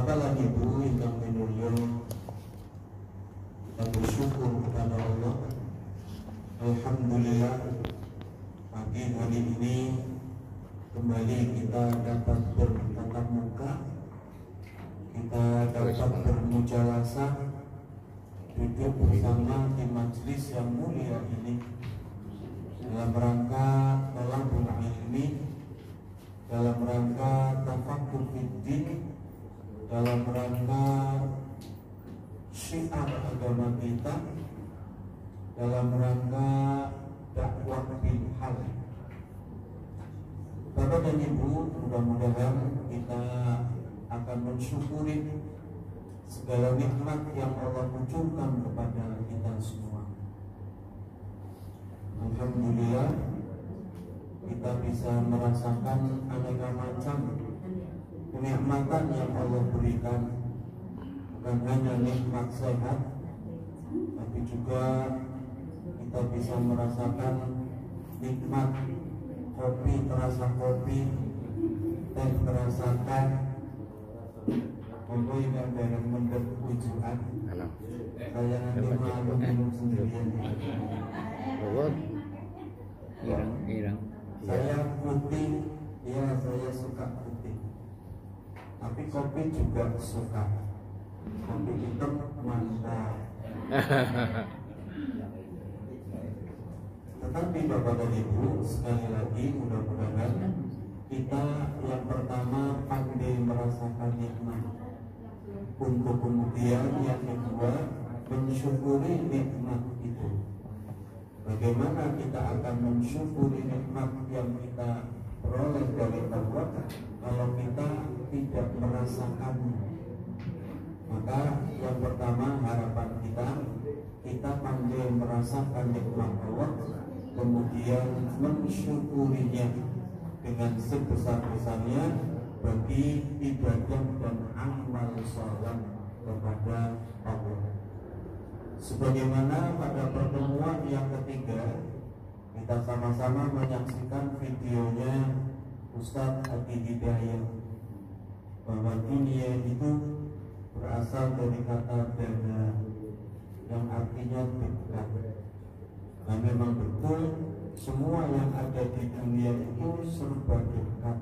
Bapak dan Ibu yang minulya, kita bersyukur kepada Allah. Alhamdulillah, pagi hari ini kembali kita dapat bertatap muka, kita dapat bermujalasah, duduk bersama di majelis yang mulia ini dalam rangka talabul ilmi, dalam rangka tafaqquh fiddin, dalam rangka syiar agama kita, dalam rangka dakwah bil hal. Bapak dan Ibu, mudah-mudahan kita akan mensyukuri segala nikmat yang Allah munculkan kepada kita semua. Alhamdulillah, kita bisa merasakan aneka macam kenikmatan yang Allah berikan. Bukan hanya nikmat sehat, tapi juga kita bisa merasakan nikmat kopi, terasa kopi, teh terasa teh. Untuk yang bareng mendek wujudan, saya nanti malu minum sendirian. Irang. Saya putih, ya saya suka putih. Tapi kopi juga suka. Kopi hitam mantap. Tetapi Bapak dan Ibu, sekali lagi mudah-mudahan kita yang pertama pandai merasakan nikmat, untuk kemudian yang kedua mensyukuri nikmat itu. Bagaimana kita akan mensyukuri nikmat yang kita peroleh dari Allah kalau kita tidak merasakannya? Maka yang pertama harapan kita pandai merasakan nikmat Allah, kemudian mensyukurinya dengan sebesar-besarnya bagi ibadah dan amal saleh kepada Allah. Sebagaimana pada pertemuan yang ketiga kita sama-sama menyaksikan videonya Ustadz Adi Hidayat, bahwa dunia itu berasal dari kata dana yang artinya dekat. Dan memang betul semua yang ada di dunia itu serba dekat,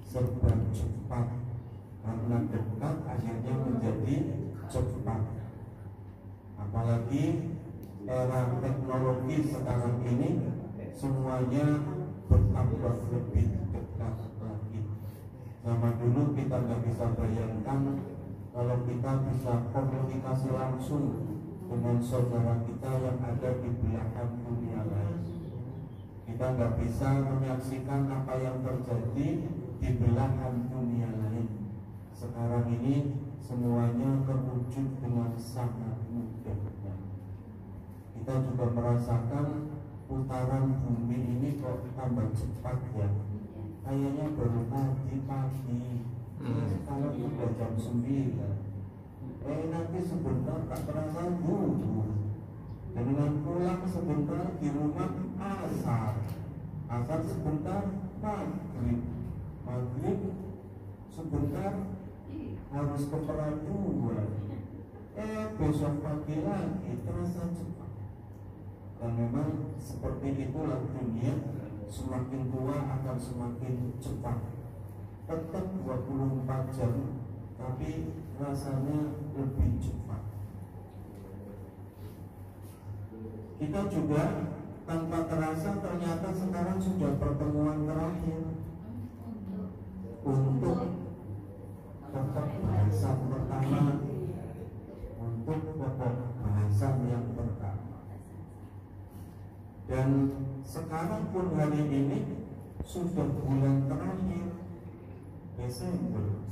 serba cepat. Karena dekat akhirnya menjadi cepat. Apalagi era teknologi sekarang ini semuanya bertambah lebih dekat lagi. Zaman dulu kita nggak bisa bayangkan kalau kita bisa komunikasi langsung dengan saudara kita yang ada di belahan dunia lain. Kita nggak bisa menyaksikan apa yang terjadi di belahan dunia lain. Sekarang ini semuanya terwujud dengan sangat mudahnya. Kita juga merasakan putaran bumi ini kok tambah cepat ya. Kayaknya baru tadi pagi, sekarang sudah jam 9. Nanti sebentar tak terasa dulu. Dan dengan pulang sebentar di rumah asar sebentar maghrib sebentar harus ke peraduan. Besok pagi lagi terasa cepat. Dan memang seperti itulah dunia, semakin tua akan semakin cepat. Tetap 24 jam, tapi rasanya lebih cepat. Kita juga tanpa terasa ternyata sekarang sudah pertemuan terakhir untuk pokok bahasan pertama, untuk pokok bahasan yang pertama. Dan sekarang pun hari ini sudah bulan terakhir Desember,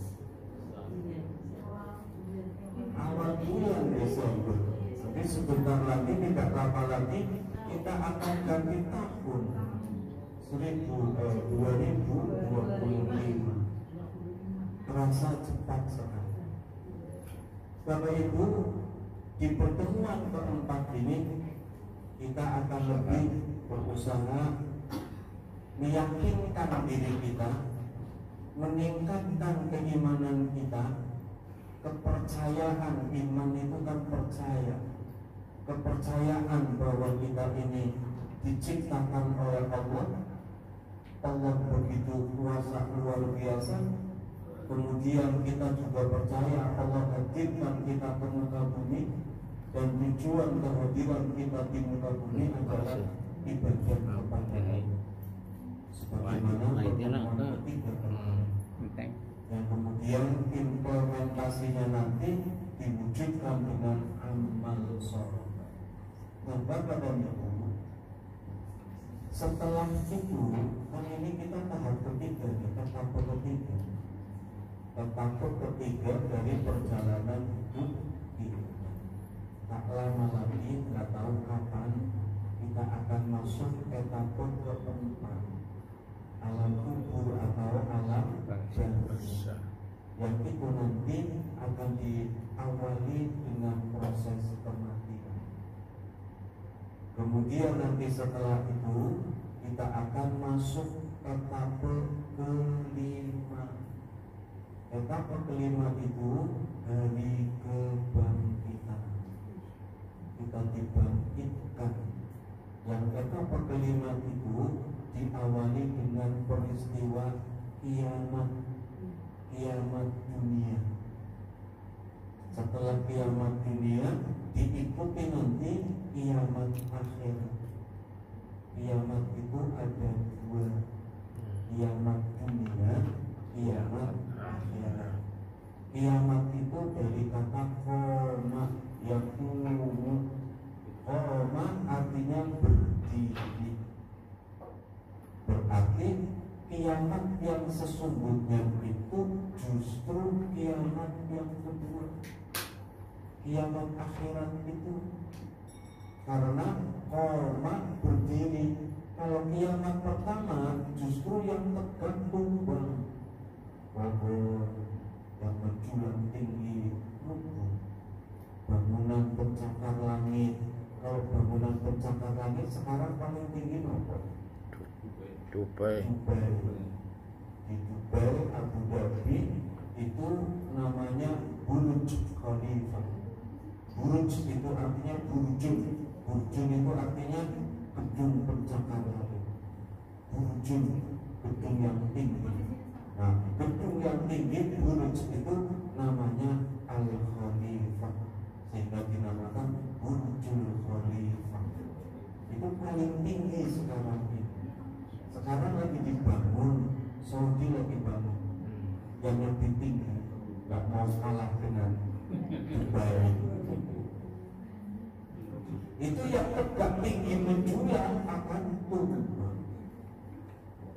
awal bulan Desember. Jadi sebentar lagi, tidak lama lagi kita akan ganti tahun 2025. Terasa cepat sekali. Bapak Ibu, di pertemuan keempat ini kita akan lebih berusaha meyakinkan diri kita, meningkatkan keimanan kita, kepercayaan. Iman itu kan percaya, kepercayaan bahwa kita ini diciptakan oleh Allah. Allah begitu kuasa luar biasa. Kemudian kita juga percaya Allah hadirkan kita ke muka bumi, dan tujuan kehadiran kita di muka bumi adalah ibadah kepada sebagaimana pertemuan ketiga. Yang kemudian implementasinya nanti diwujudkan dengan amal soleh. Nah, Bapak dan Ibu, setelah itu kan ini kita tahap ketiga, tahap ketiga, tahap ketiga dari perjalanan hidup kita. Tak lama lagi, nggak tahu kapan kita akan masuk etapa keempat, alam kubur atau alam barzakh, yang itu nanti akan diawali dengan proses kematian. Kemudian nanti setelah itu kita akan masuk etapa kelima. Etapa kelima itu hari kebangkitan. Kita dibangkitkan. Yang etapa kelima itu diawali dengan peristiwa kiamat dunia. Setelah kiamat dunia diikuti nanti kiamat akhirat. Kiamat itu ada dua, kiamat dunia, kiamat akhirat. Kiamat itu dari kata koma, yakumu. Koma artinya berdiri. Berarti kiamat yang sesungguhnya itu justru kiamat yang kedua, kiamat akhirat itu. Karena koma berdiri. Kalau kiamat pertama justru yang tegak tumbang, pohon yang menjulang tinggi, bangunan pencakar langit. Kalau bangunan pencakar langit sekarang paling tinggi apa? Dubai. Di Dubai, Abu Dhabi itu namanya Burj Khalifa. Burj itu artinya burjun. Burjun itu artinya gedung pencakar langit. Burjun, gedung yang tinggi. Nah, gedung yang tinggi Burj itu namanya Al-Khalifah, sehingga dinamakan Burjul Khalifah. Itu paling tinggi sekarang ini. Sekarang lagi dibangun, Saudi lagi bangun yang lebih tinggi, nggak mau kalah dengan Dubai. Itu yang tegak tinggi menjulang akan tumbang.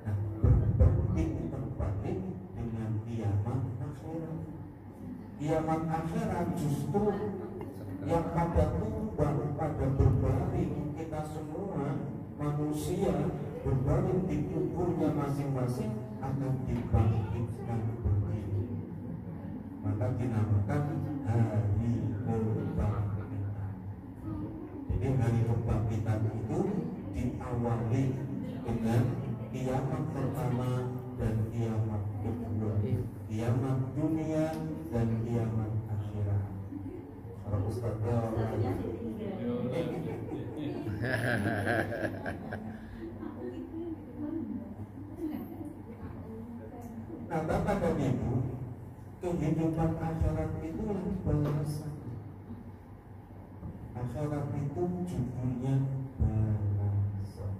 Nah, berbanding terbalik dengan kiamat akhirat. Kiamat akhirat justru yang pada tumbang, pada berbaring, kita semua manusia berbaring di kuburnya masing-masing akan dibangkitkan berdiri. Maka dinamakan hari kebangkitan. Jadi hari kebangkitan itu diawali dengan kiamat pertama dan kiamat kedua, kiamat dunia dan kiamat akhirat. Para ustaz Nah, Bapak dan Ibu, kehidupan akhirat itu yang balasan. Akhirat itu judulnya balasan.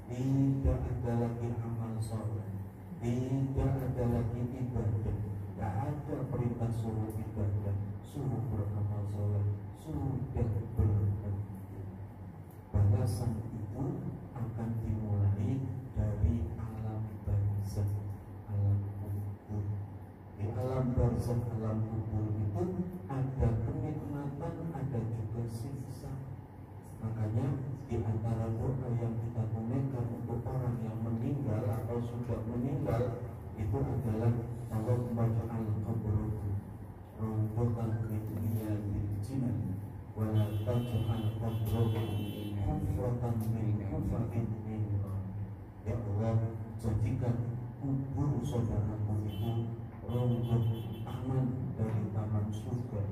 Tidak ada lagi amal soleh, tidak ada lagi ibadah, tidak ada perintah suruh ibadah, suruh beramal soleh, sudah berhenti. Balasan itu akan dimulai dari alam barzakh, alam kubur. Di alam barzakh, alam kubur itu ada kenikmatan, ada juga siksa. Makanya di antara doa yang kita tunaikan untuk orang yang meninggal atau sudah meninggal itu adalah Allahumma ja'al qabrahu rawdatan min riyadil jinan wa la taj'al qabrahu hufratan min hufarin nar. Ya Allah, jadikan kubur saudaraku itu rawdah aman, dari taman surga,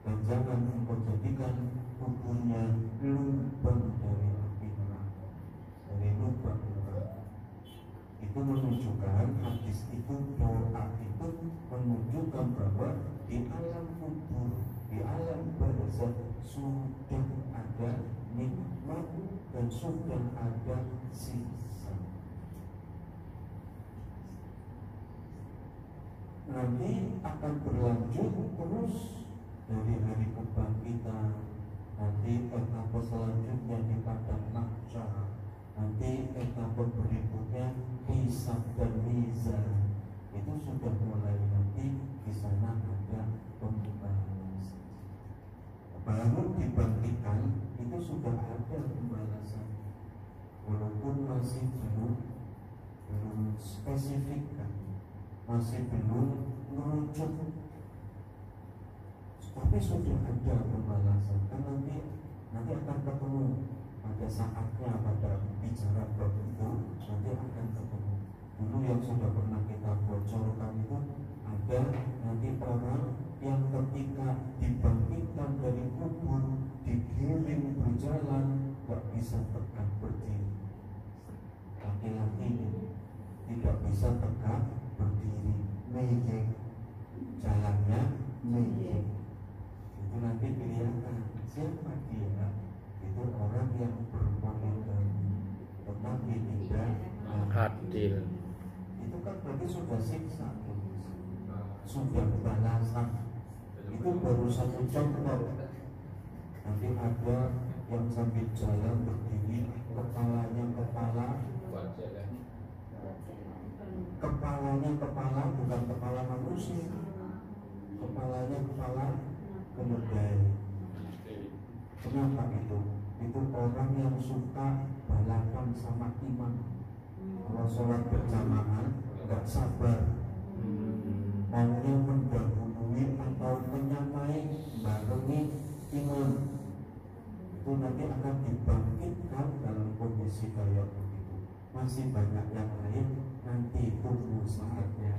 dan jangan engkau jadikan kuburnya lubang dari api neraka, dari lubang neraka. Itu menunjukkan, hadis itu, doa itu menunjukkan bahwa di alam kubur, di alam barzakh sudah ada nikmat dan sudah ada siksa. Nanti akan berlanjut terus dari hari kebangkitan, nanti etapa selanjutnya di padang mahsyar, nanti etapa berikutnya hisab dan mizan. Itu sudah mulai nanti di sana ada pembalasan. Baru dibangkitkan itu sudah ada pembalasan, walaupun masih belum spesifikkan, masih belum merucut, tapi sudah ada pembalasan. Kan nanti akan ketemu pada saatnya, pada bicara bab itu nanti akan ketemu. Dulu yang sudah pernah kita bocorkan itu ada nanti orang yang ketika dibangkitkan dari kubur digiring berjalan gak bisa tegak berdiri. Laki-laki tidak bisa tegak berdiri, meyek, jalannya meyek. Itu nanti kelihatan siapa dia. Itu orang yang berpoligami tetapi tidak adil. Itu kan berarti sudah siksa, sudah balasan. Itu baru satu contoh. Nanti ada yang sambil jalan berdiri, kepalanya kepala bukan kepala manusia, kepalanya kepala keledai. Kenapa itu? Itu orang yang suka balapan sama imam. Kalau sholat berjamaah nggak sabar, maunya mendahului atau menyamai barengi imam. Itu nanti akan dibangkitkan dalam kondisi kayak begitu. Masih banyak yang lain, nanti tunggu saatnya.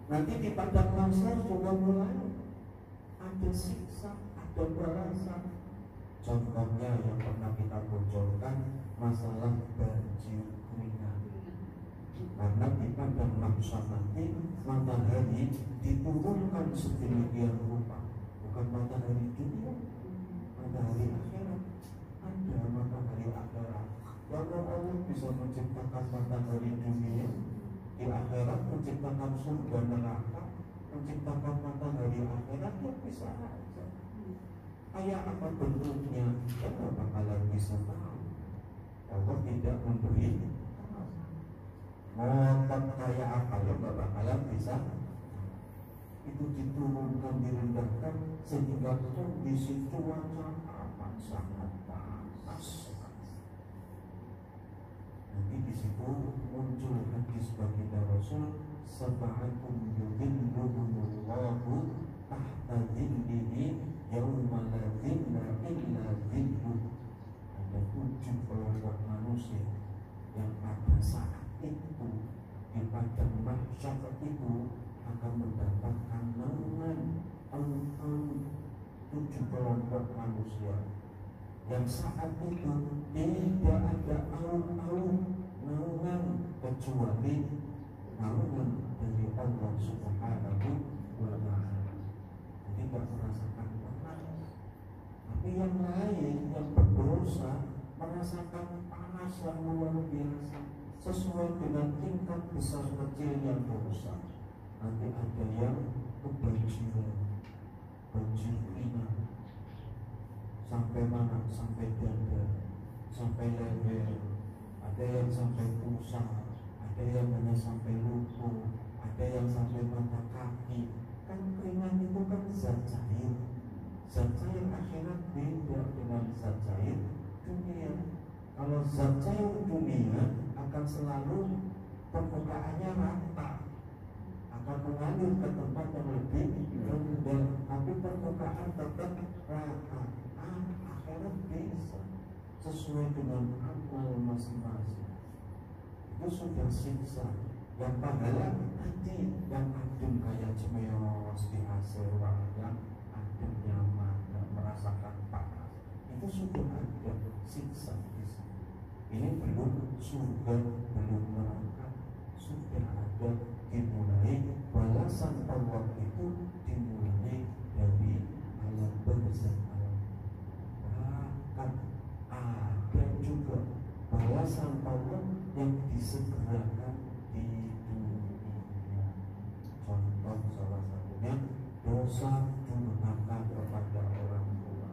Nanti di padang mahsyar juga mulai ada siksa, ada balasan. Contohnya yang pernah kita bocorkan, masalah banjir keringat. Karena di padang mahsyar nanti matahari diturunkan sedemikian rupa, bukan matahari dunia, matahari akhirat. Ada matahari akhirat. Kalau Allah bisa menciptakan matahari dunia, di akhirat menciptakan surga neraka, menciptakan matahari akhirat, ya bisa aja. Kayak apa bentuknya, kita bakalan bisa tahu. Allah tidak memberi ngotot kayak apa, ya nggak bakalan bisa. Itu diturunkan, direndahkan sehingga kondisi cuaca amat sangat panas. Nanti di situ muncul hadis baginda Rasul, sab'atun yudhilluhumullahu tahta dhillihi yauma la dhilla illa dhilluh. Ada 7 kelompok manusia yang pada saat itu di padang mahsyar itu akan mendapatkan naungan aung-aung. 7 kelompok manusia yang saat itu tidak ada aung-aung naungan kecuali naungan dari Allah Subhanahu wa Ta'ala. Jadi tidak merasakan panas. Tapi yang lain yang berdosa merasakan panas yang luar biasa sesuai dengan tingkat besar kecilnya dosa. Nanti ada yang kebanjiran, banjir keringat sampai mana? Sampai dada, sampai leher. Ada yang sampai pusat, ada yang hanya sampai lutut, ada yang sampai mata kaki. Kan keringat itu kan zat cair. Zat cair akhirat beda dengan zat cair dunia. Kalau zat cair dunia akan selalu permukaannya rata, akan mengalir ke tempat yang lebih rendah, tapi permukaan tetap rata. Akhirat bisa sesuai dengan amal masing-masing. Itu sudah siksa. Yang pahala Nanti yang adem kayak cemeos di hasil yang adem nyaman dan merasakan panas, itu sudah ada siksa di sana. Ini belum surga, belum neraka, sudah ada. Dimulai balasan Allah itu dimulai dari alam bersama. Bahkan ada juga balasan Allah yang disegerakan di dunia. Contoh salah satunya dosa durhaka kepada orang tua.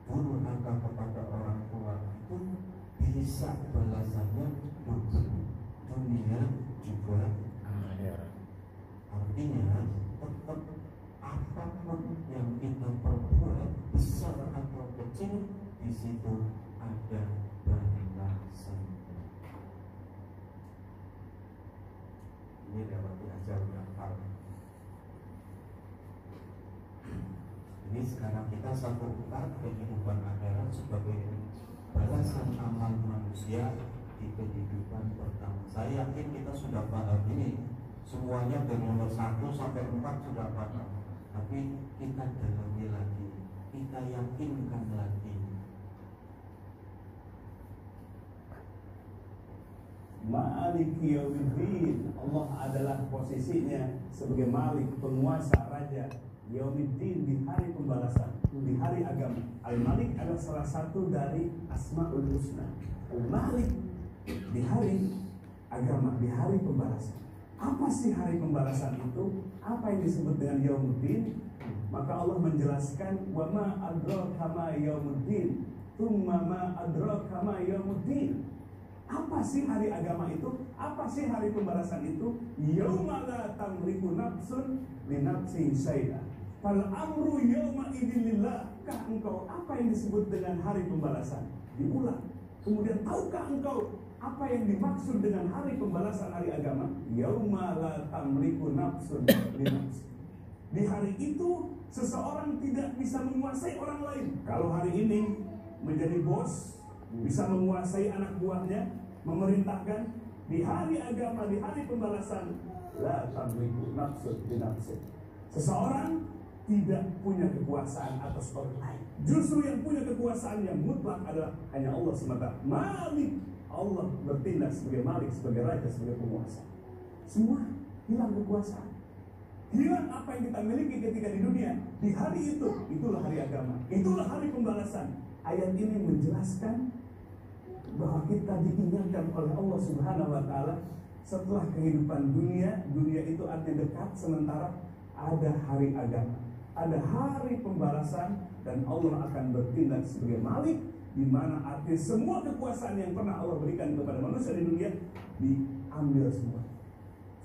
Durhaka kepada orang tua itu bisa balasannya double, dunia juga akhirat. Artinya tetap apapun yang kita perbuat, besar atau kecil, di situ ada balasan. Ini dapat diajarkan hal. Ini sekarang kita sambungkan kehidupan akhirat sebagai balasan amal manusia di kehidupan pertama. Saya yakin kita sudah paham ini. Semuanya dari nomor 1 sampai 4 sudah paham. Tapi kita dalami lagi, kita yakinkan lagi. Maliki Yaumiddin, Allah adalah posisinya sebagai Malik, penguasa, raja. Yaumiddin, di hari pembalasan, di hari agama. Al-Malik adalah salah satu dari Asmaul Husna. Al-Malik di hari agama, di hari pembalasan. Apa sih hari pembalasan itu? Apa yang disebut dengan Yaumuddin? Maka Allah menjelaskan, wa ma adraka ma yaumuddin, tsumma ma adraka ma yaumuddin. Apa sih hari agama itu? Apa sih hari pembalasan itu? Yauma la tamliku nafsun li nafsin syai'a. Fal amru yauma idzin lillah. Engkau apa yang disebut dengan hari pembalasan? Diulang. Kemudian tahukah engkau apa yang dimaksud dengan hari pembalasan hari agama? Yauma la tamliku nafsun li nafsin. Di hari itu seseorang tidak bisa menguasai orang lain. Kalau hari ini menjadi bos, bisa menguasai anak buahnya, memerintahkan. Di hari agama, di hari pembalasan, la tamliku nafsun li nafsin. Seseorang tidak punya kekuasaan atas orang lain. Justru yang punya kekuasaan yang mutlak adalah hanya Allah semata. Malik, Allah bertindak sebagai Malik, sebagai Raja, sebagai penguasa. Semua hilang kekuasaan. Hilang apa yang kita miliki ketika di dunia. Di hari itu, itulah hari agama, itulah hari pembalasan. Ayat ini menjelaskan bahwa kita diingatkan oleh Allah Subhanahu wa Ta'ala setelah kehidupan dunia. Dunia itu artinya dekat, sementara ada hari agama, ada hari pembalasan, dan Allah akan bertindak sebagai Malik, di mana arti semua kekuasaan yang pernah Allah berikan kepada manusia di dunia diambil semua.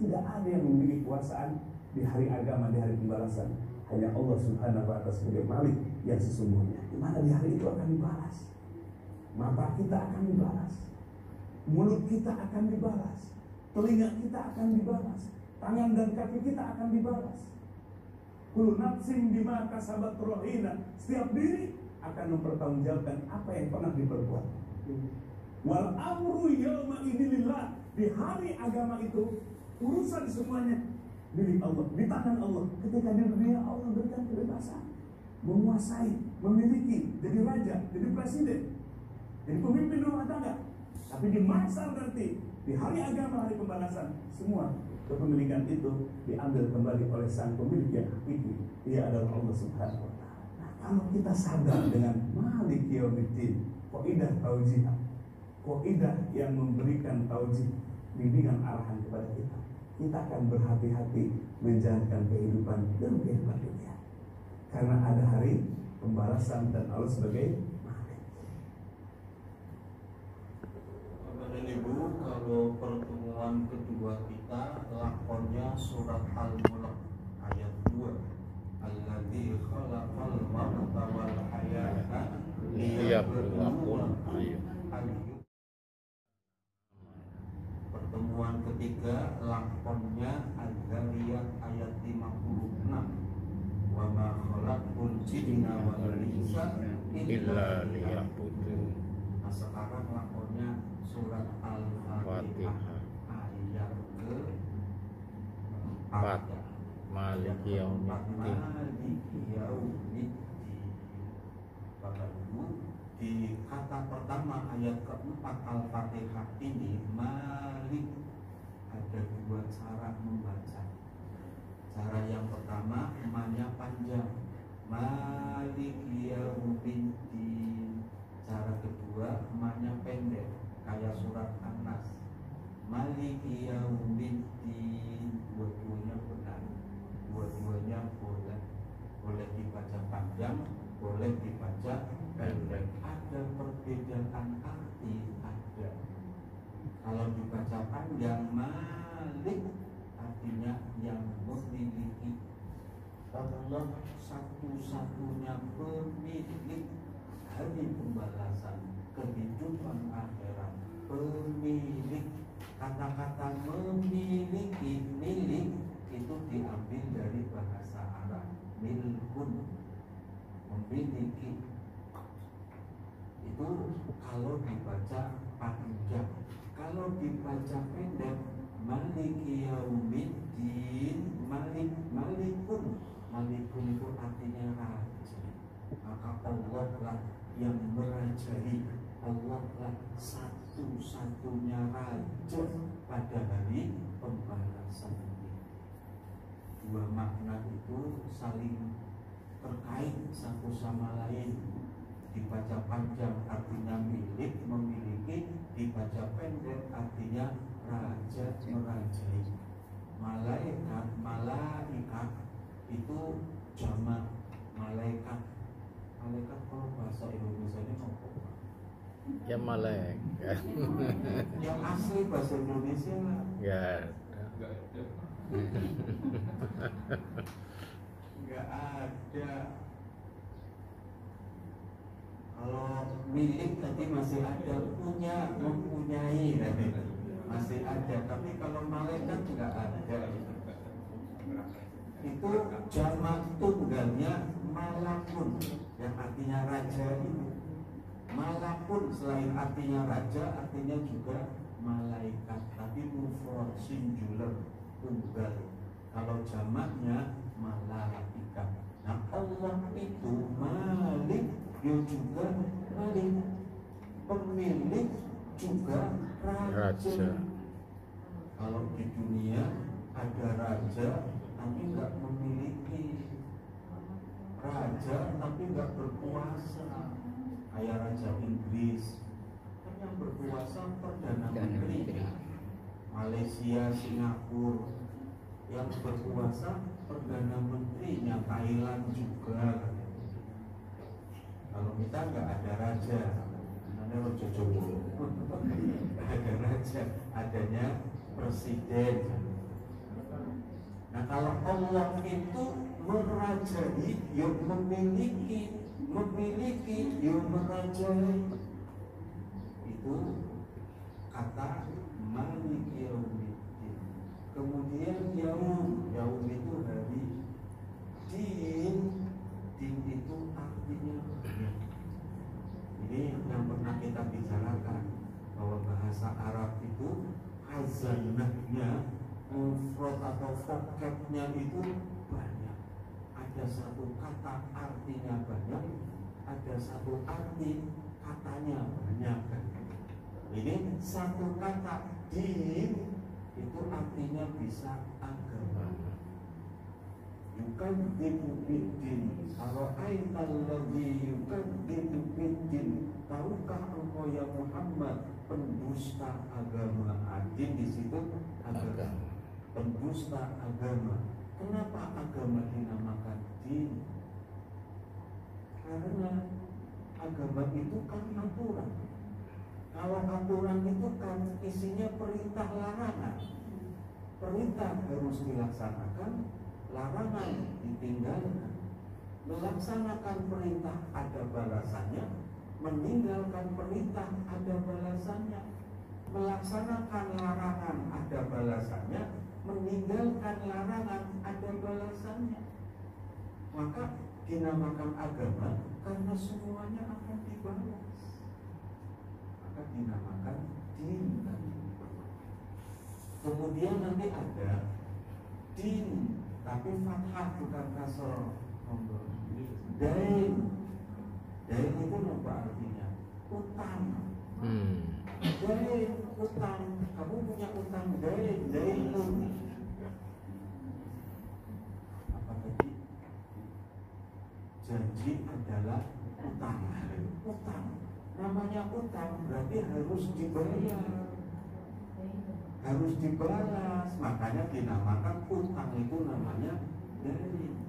Tidak ada yang memiliki kekuasaan di hari agama, di hari pembalasan. Hanya Allah Subhanahu wa Ta'ala sebagai Malik yang sesungguhnya, di mana di hari itu akan dibalas. Mata kita akan dibalas, mulut kita akan dibalas, telinga kita akan dibalas, tangan dan kaki kita akan dibalas. Kullu nafsin bima kasabat rahina. Setiap diri akan mempertanggungjawabkan apa yang pernah diperbuat. Wal amru yauma idilillah. Di hari agama itu urusan semuanya milik Allah, di tangan Allah. Ketika di dunia Allah berikan kebebasan, menguasai, memiliki, jadi raja, jadi presiden, jadi pemimpin rumah tangga. Tapi di masa nanti, di hari agama, hari pembalasan, semua kepemilikan itu diambil kembali oleh sang pemilik yang hakiki. Ia adalah Allah Subhanahu wa Ta'ala. Nah, kalau kita sadar dengan Malik Yaumiddin, kaidah taujihah, kaidah yang memberikan taujih, bimbingan arahan kepada kita, kita akan berhati-hati menjalankan kehidupan dan kehidupan dunia. Karena ada hari pembalasan dan Allah sebagai Malik. Bapak dan Ibu, kalau pertemuan kedua kita lakonnya surat Al-Mulk ayat 2. Alladzi khalaqal mauta wal hayata liyabluwakum ayyukum. Pertemuan ketiga lakonnya Al-Zariyat ayat 56. Wa ma khalaqul jinna wal insa illa liya'budun. Nah, sekarang lakonnya surat Al-Fatihah ayat ke 4. Maliki yaumiddin. Maliki yaumiddin. Bapak Ibu, di kata pertama ayat keempat Al-Fatihah ini, Malik, ada dua cara membaca. Cara yang pertama, emanya panjang, Maliki yaumiddin. Cara kedua, emanya pendek, kayak surat An-Nas, Maliki yaumiddin. Dua-duanya benar, dua-duanya boleh dibaca panjang, boleh dibaca pendek. Ada perbedaan arti, ada. Kalau dibaca panjang, Malik artinya yang memiliki. Allah satu-satunya pemilik hari pembalasan, kehidupan akhirat, pemilik. Kata-kata memiliki, milik itu diambil dari bahasa Arab, milkun, memiliki. Itu kalau dibaca panjang. Kalau dibaca pendek, Maliki yaumiddin, malikun. Malikun itu artinya raja. Maka Allah lah yang merajai, Allah lah satu-satunya raja pada hari pembalasan ini. Dua makna itu saling terkait satu sama lain. Dibaca panjang artinya milik, memiliki. Dibaca pendek artinya raja, merajai. Malaikat itu jamak malaikat. Malaikat kalau bahasa Indonesia ini apa? Ya malaikat. Yang asli bahasa Indonesia lah. Ya. Nggak ada. Kalau milik tadi masih ada, punya, mempunyai tadi masih ada. Tapi kalau malaikat nggak ada. Itu jamak tunggalnya malakun, yang artinya raja itu. Malakun selain artinya raja, artinya juga malaikat. Tapi mufrad singular, tunggal. Kalau jamaknya malaikat. Nah Allah itu Malik, dia juga Malik, pemilik juga raja. Kalau di dunia ada raja tapi nggak memiliki, raja tapi nggak berkuasa, kayak Raja Inggris kan yang berkuasa perdana menteri. Malaysia, Singapura yang berkuasa perdana menterinya. Thailand juga. Kalau kita nggak ada raja, ada ada raja, adanya presiden. Nah kalau Allah itu merajai, yang memiliki, yang merajai, itu kata Malik yaumiddin. Kemudian yaum itu hari. Din itu artinya banyak. Ini yang pernah kita bicarakan, bahwa bahasa Arab itu khazanahnya, mufrad atau vocabnya itu banyak. Ada satu kata artinya banyak, ada satu arti katanya banyak. Ini satu kata din itu artinya bisa agama. Yukadzibu biddin, ara'aital ladzi yukadzibu biddin. Tahukah engkau ya Muhammad pendusta agama? Din di situ agama. Pendusta agama. Kenapa agama dinamakan din? Karena agama itu kan aturan. Kalau aturan itu kan isinya perintah larangan. Perintah harus dilaksanakan, larangan ditinggalkan. Melaksanakan perintah ada balasannya, meninggalkan perintah ada balasannya. Melaksanakan larangan ada balasannya, meninggalkan larangan ada balasannya. Maka dinamakan agama karena semuanya akan dibalas. Maka dinamakan din. Kemudian nanti ada din, tapi fathah bukan kasroh. Dain, dain itu apa artinya? Utang. Dain, utang. Kamu punya utang dain, dainun. Apa tadi? Janji adalah utang. Utang. Namanya utang berarti harus dibayar, harus dibalas. Makanya dinamakan utang itu namanya dain.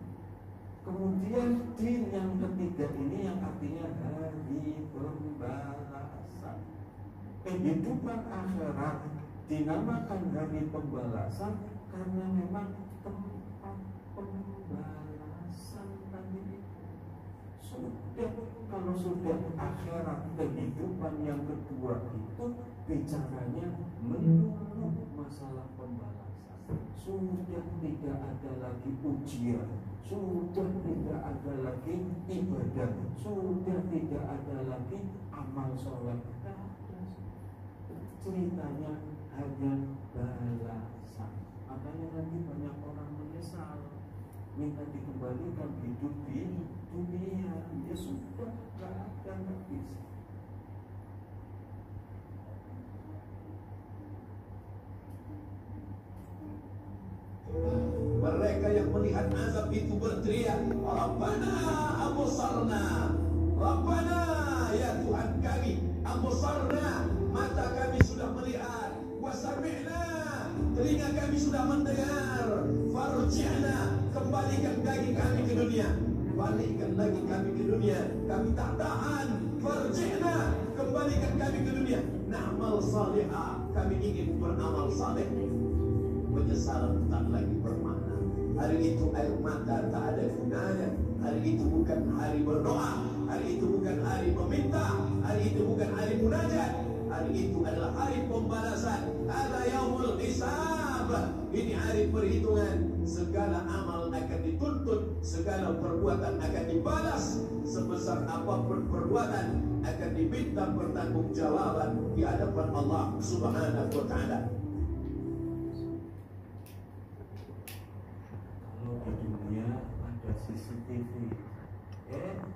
Kemudian din yang ketiga ini yang artinya hari pembalasan. Kehidupan akhirat dinamakan hari pembalasan karena memang tempat pembalasan tadi. Sudah, kalau sudah akhirat, kehidupan yang kedua itu bicaranya melulu masalah pembalasan. Sudah tidak ada lagi ujian, sudah tidak ada lagi ibadah, sudah tidak ada lagi amal soleh. Ceritanya hanya balasan. Makanya nanti banyak orang menyesal, minta dikembalikan hidup di dunia. Ya sudah, gak ada, gak bisa. Mereka yang melihat azab itu berteriak, Rabbana absarna, Rabbana ya Tuhan kami, absarna, mata kami sudah melihat, wa sami'na, telinga kami sudah mendengar, farji'na, kembalikan lagi kami ke dunia, balikkan lagi kami ke dunia, kami tak tahan, farji'na, kembalikan kami ke dunia, na'mal salihah, kami ingin beramal saleh. Penyesalan tak lagi bermakna. Hari itu air mata tak ada gunanya. Hari itu bukan hari berdoa. Hari itu bukan hari meminta. Hari itu bukan hari munajat. Hari itu adalah hari pembalasan. Ada yaumul hisab. Ini hari perhitungan. Segala amal akan dituntut, segala perbuatan akan dibalas. Sebesar apapun perbuatan akan diminta pertanggungjawaban di hadapan Allah Subhanahu wa taala. Di dunia ada CCTV,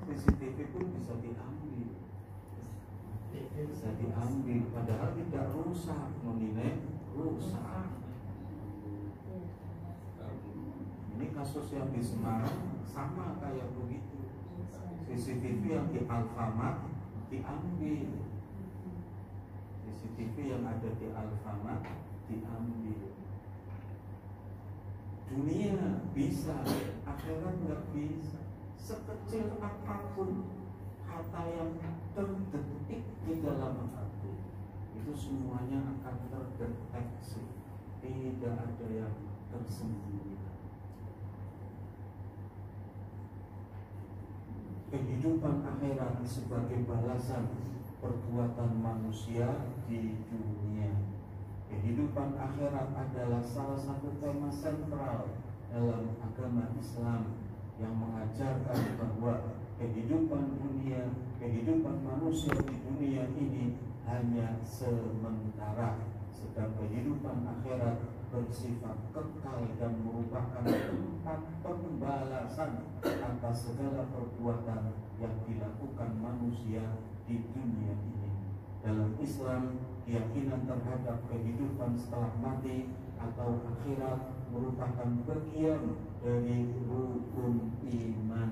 CCTV pun bisa diambil, padahal tidak rusak, menilai rusak. Ini kasus yang di Semarang sama kayak begitu. CCTV yang di Alfamart diambil, CCTV yang ada di Alfamart diambil. Dunia bisa, akhirat nggak bisa. Sekecil apapun kata yang terdetik di dalam hati, itu semuanya akan terdeteksi. Tidak ada yang tersembunyi. Kehidupan akhirat sebagai balasan perbuatan manusia di dunia. Kehidupan akhirat adalah salah satu tema sentral dalam agama Islam yang mengajarkan bahwa kehidupan dunia, kehidupan manusia di dunia ini hanya sementara, sedang kehidupan akhirat bersifat kekal dan merupakan tempat pembalasan atas segala perbuatan yang dilakukan manusia di dunia ini. Dalam Islam, keyakinan terhadap kehidupan setelah mati atau akhirat merupakan bagian dari rukun iman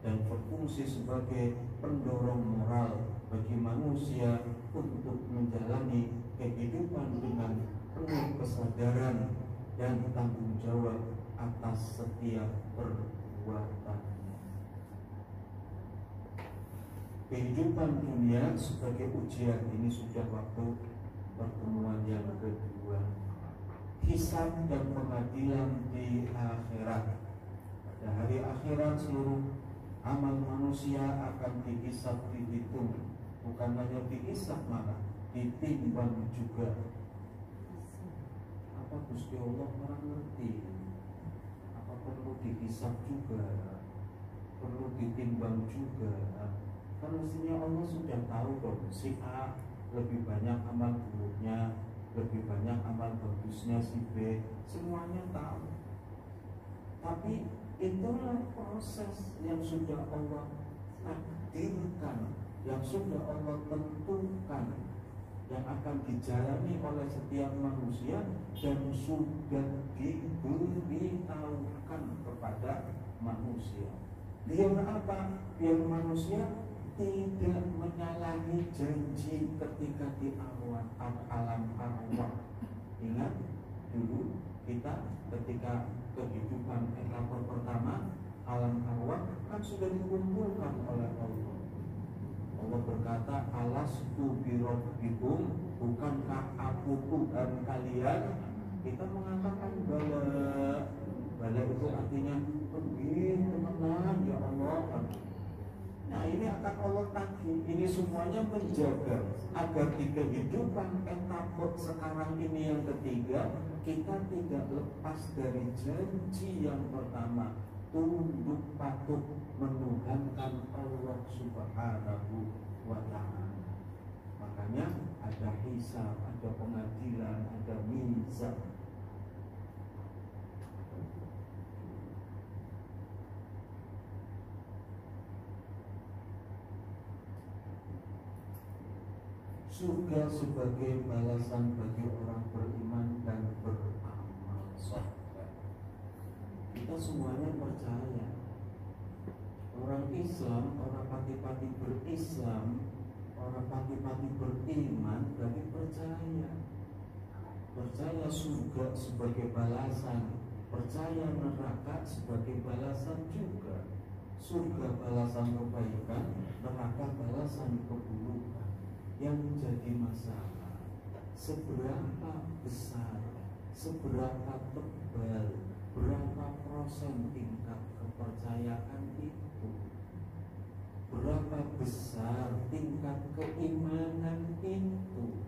dan berfungsi sebagai pendorong moral bagi manusia untuk menjalani kehidupan dengan penuh kesadaran dan tanggung jawab atas setiap perbuatan. Kehidupan dunia sebagai ujian ini sudah waktu pertemuan yang kedua. Hisab dan pengadilan di akhirat. Pada hari akhirat seluruh amal manusia akan dihisab, dihitung. Bukan hanya dihisab, malah ditimbang juga. Apa Gusti Allah orang ngerti? Apa perlu dihisab juga? Perlu ditimbang juga? Kan mestinya Allah sudah tahu dong, si A lebih banyak amal buruknya, lebih banyak amal bagusnya si B, semuanya tahu. Tapi itulah proses yang sudah Allah takdirkan, yang sudah Allah tentukan, yang akan dijalani oleh setiap manusia dan sudah diberitahukan kepada manusia. Biar apa? Biar manusia tidak menyalahi janji ketika di alam arwah. Ingat dulu kita ketika kehidupan etapa pertama alam arwah kan sudah dikumpulkan oleh Allah. Allah berkata, alastu birabbikum, bukankah aku Tuhan kalian? Kita mengatakan bala. Bala itu artinya begitu tenang ya Allah. Nah ini akan Allah tagih. Ini semuanya menjaga agar di kehidupan etapa sekarang ini yang ketiga, kita tidak lepas dari janji yang pertama, tunduk patuh menuhankan Allah Subhanahu wa ta'ala. Makanya ada hisab, ada pengadilan, ada mizan. Surga sebagai balasan bagi orang beriman dan beramal saleh. Kita semuanya percaya. Orang Islam, orang pati-pati berislam, orang pati-pati beriman, berarti percaya. Percaya surga sebagai balasan, percaya neraka sebagai balasan juga. Surga balasan kebaikan, neraka balasan keburukan. Yang menjadi masalah, seberapa besar, seberapa tebal, berapa persen tingkat kepercayaan itu, berapa besar tingkat keimanan itu.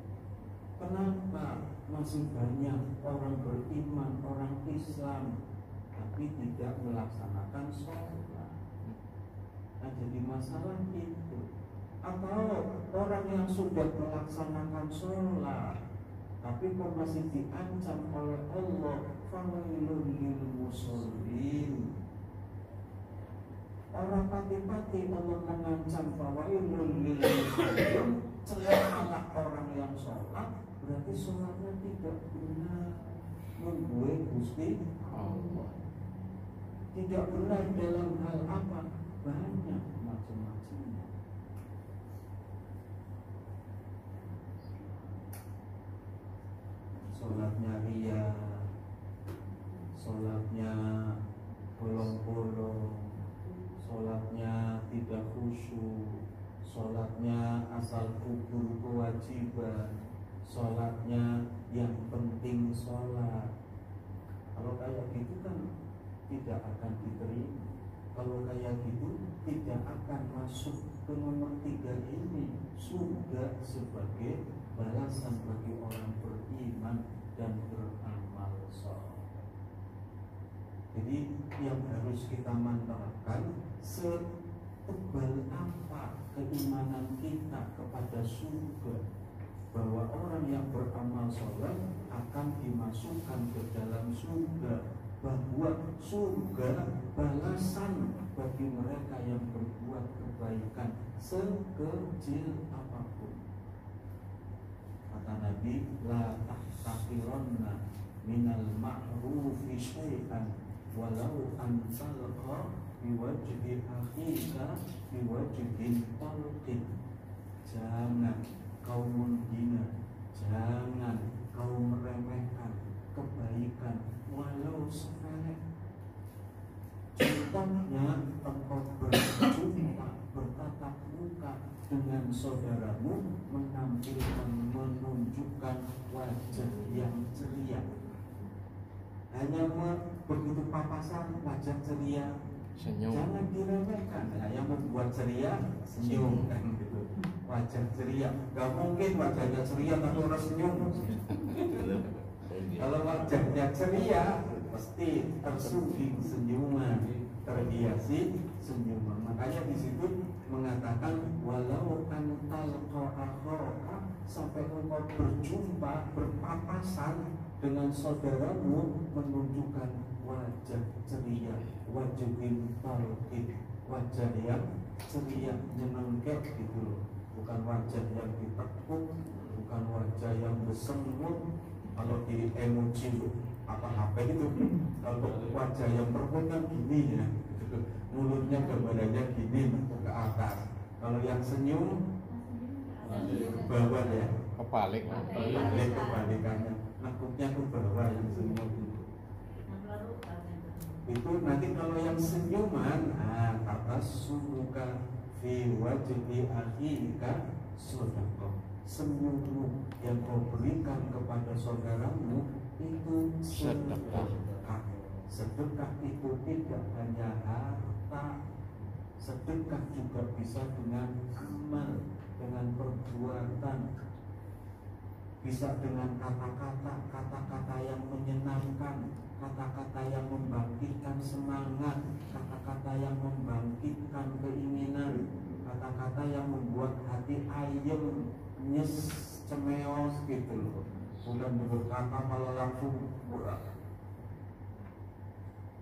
Kenapa masih banyak orang beriman, orang Islam, tapi tidak melaksanakan sholat? Nah, jadi masalah itu. Atau orang yang sudah melaksanakan sholat tapi kok masih diancam oleh Allah, fawailul lil musallin. Orang pati-pati Allah mengancam fawailul lil musallin, celakalah orang yang sholat, berarti sholatnya tidak benar, membuat Gusti Allah. Tidak benar dalam hal apa? Banyak macam-macamnya. Sholatnya ria, sholatnya bolong-bolong, sholatnya tidak khusyuk, sholatnya asal kubur kewajiban, sholatnya yang penting sholat. Kalau kayak gitu kan tidak akan diterima. Kalau kayak gitu tidak akan masuk ke nomor 3 ini, surga sebagai balasan bagi orang beriman dan beramal saleh. Jadi yang harus kita mantapkan, setebal apa keimanan kita kepada surga, bahwa orang yang beramal saleh akan dimasukkan ke dalam surga, bahwa surga balasan bagi mereka yang berbuat kebaikan sekecil apapun. Kata Nabi, la tahtaqiranna minal ma'rufi syai'an walau an talqa biwajhi akhika biwajhin talqin. Jangan kau menghina, jangan kau meremehkan kebaikan walau sepele. Contohnya, engkau berjumpa, bertatap muka dengan saudaramu, menunjukkan wajah yang ceria. Hanya begitu papasan wajah ceria, Senyum. jangan diremehkan. Nah, yang membuat ceria senyum kan gitu. Wajah ceria, gak mungkin wajahnya ceria tapi orang senyum. Kalau wajahnya ceria, pasti tersungging senyuman, terhiasi senyuman. Makanya di situ mengatakan walau antal akhaka, sampai engkau berjumpa, berpapasan dengan saudaramu, menunjukkan wajah ceria, wajibin talqin, wajah yang ceria nyenengke gitu loh. Bukan wajah yang ditekuk, bukan wajah yang bersemut. Kalau di emoji apa HP itu, kalau wajah yang perempuan kan gini ya, mulutnya gambarannya gini ke atas. Kalau yang senyum ke bawah ya, Kebalik. kebalikannya, nakuknya ke bawah yang senyum itu. Nanti kalau yang senyuman, kata sumuka fi wajhi akhika sedekah. Senyummu yang kau berikan kepada saudaramu itu sedekah. Sedekah itu tidak hanya harta, sedekah juga bisa dengan amal, dengan perbuatan, bisa dengan kata-kata yang menyenangkan, kata-kata yang membangkitkan semangat, kata-kata yang membangkitkan keinginan, kata-kata yang membuat hati ayem, nyes, cemeos gitu loh. Bukan berkata malah langsung berat.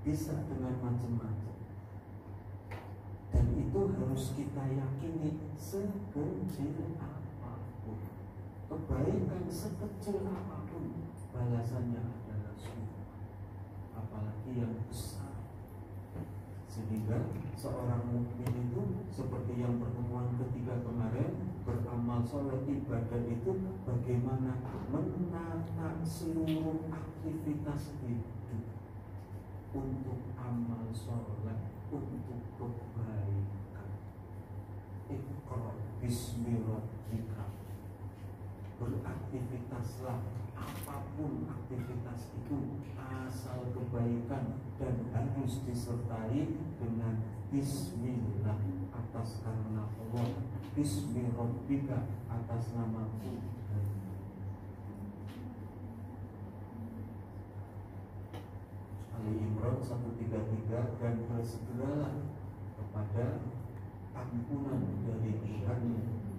Bisa dengan macam-macam. Dan itu harus kita yakini sekecil apapun, kebaikan sekecil apapun, balasannya adalah surga, apalagi yang besar. Sehingga seorang mukmin itu seperti yang pertemuan ketiga kemarin, beramal soleh ibadah itu bagaimana menata seluruh aktivitas hidup untuk amal soleh, untuk kebaikan. Iqra bismi rabbika, beraktivitaslah apapun aktivitas itu asal kebaikan dan harus disertai dengan bismillah atas karena Allah, bismi rabbika atas nama Tuhan. Ali Imran 133, dan bersegeralah kepada ampunan dari Tuhan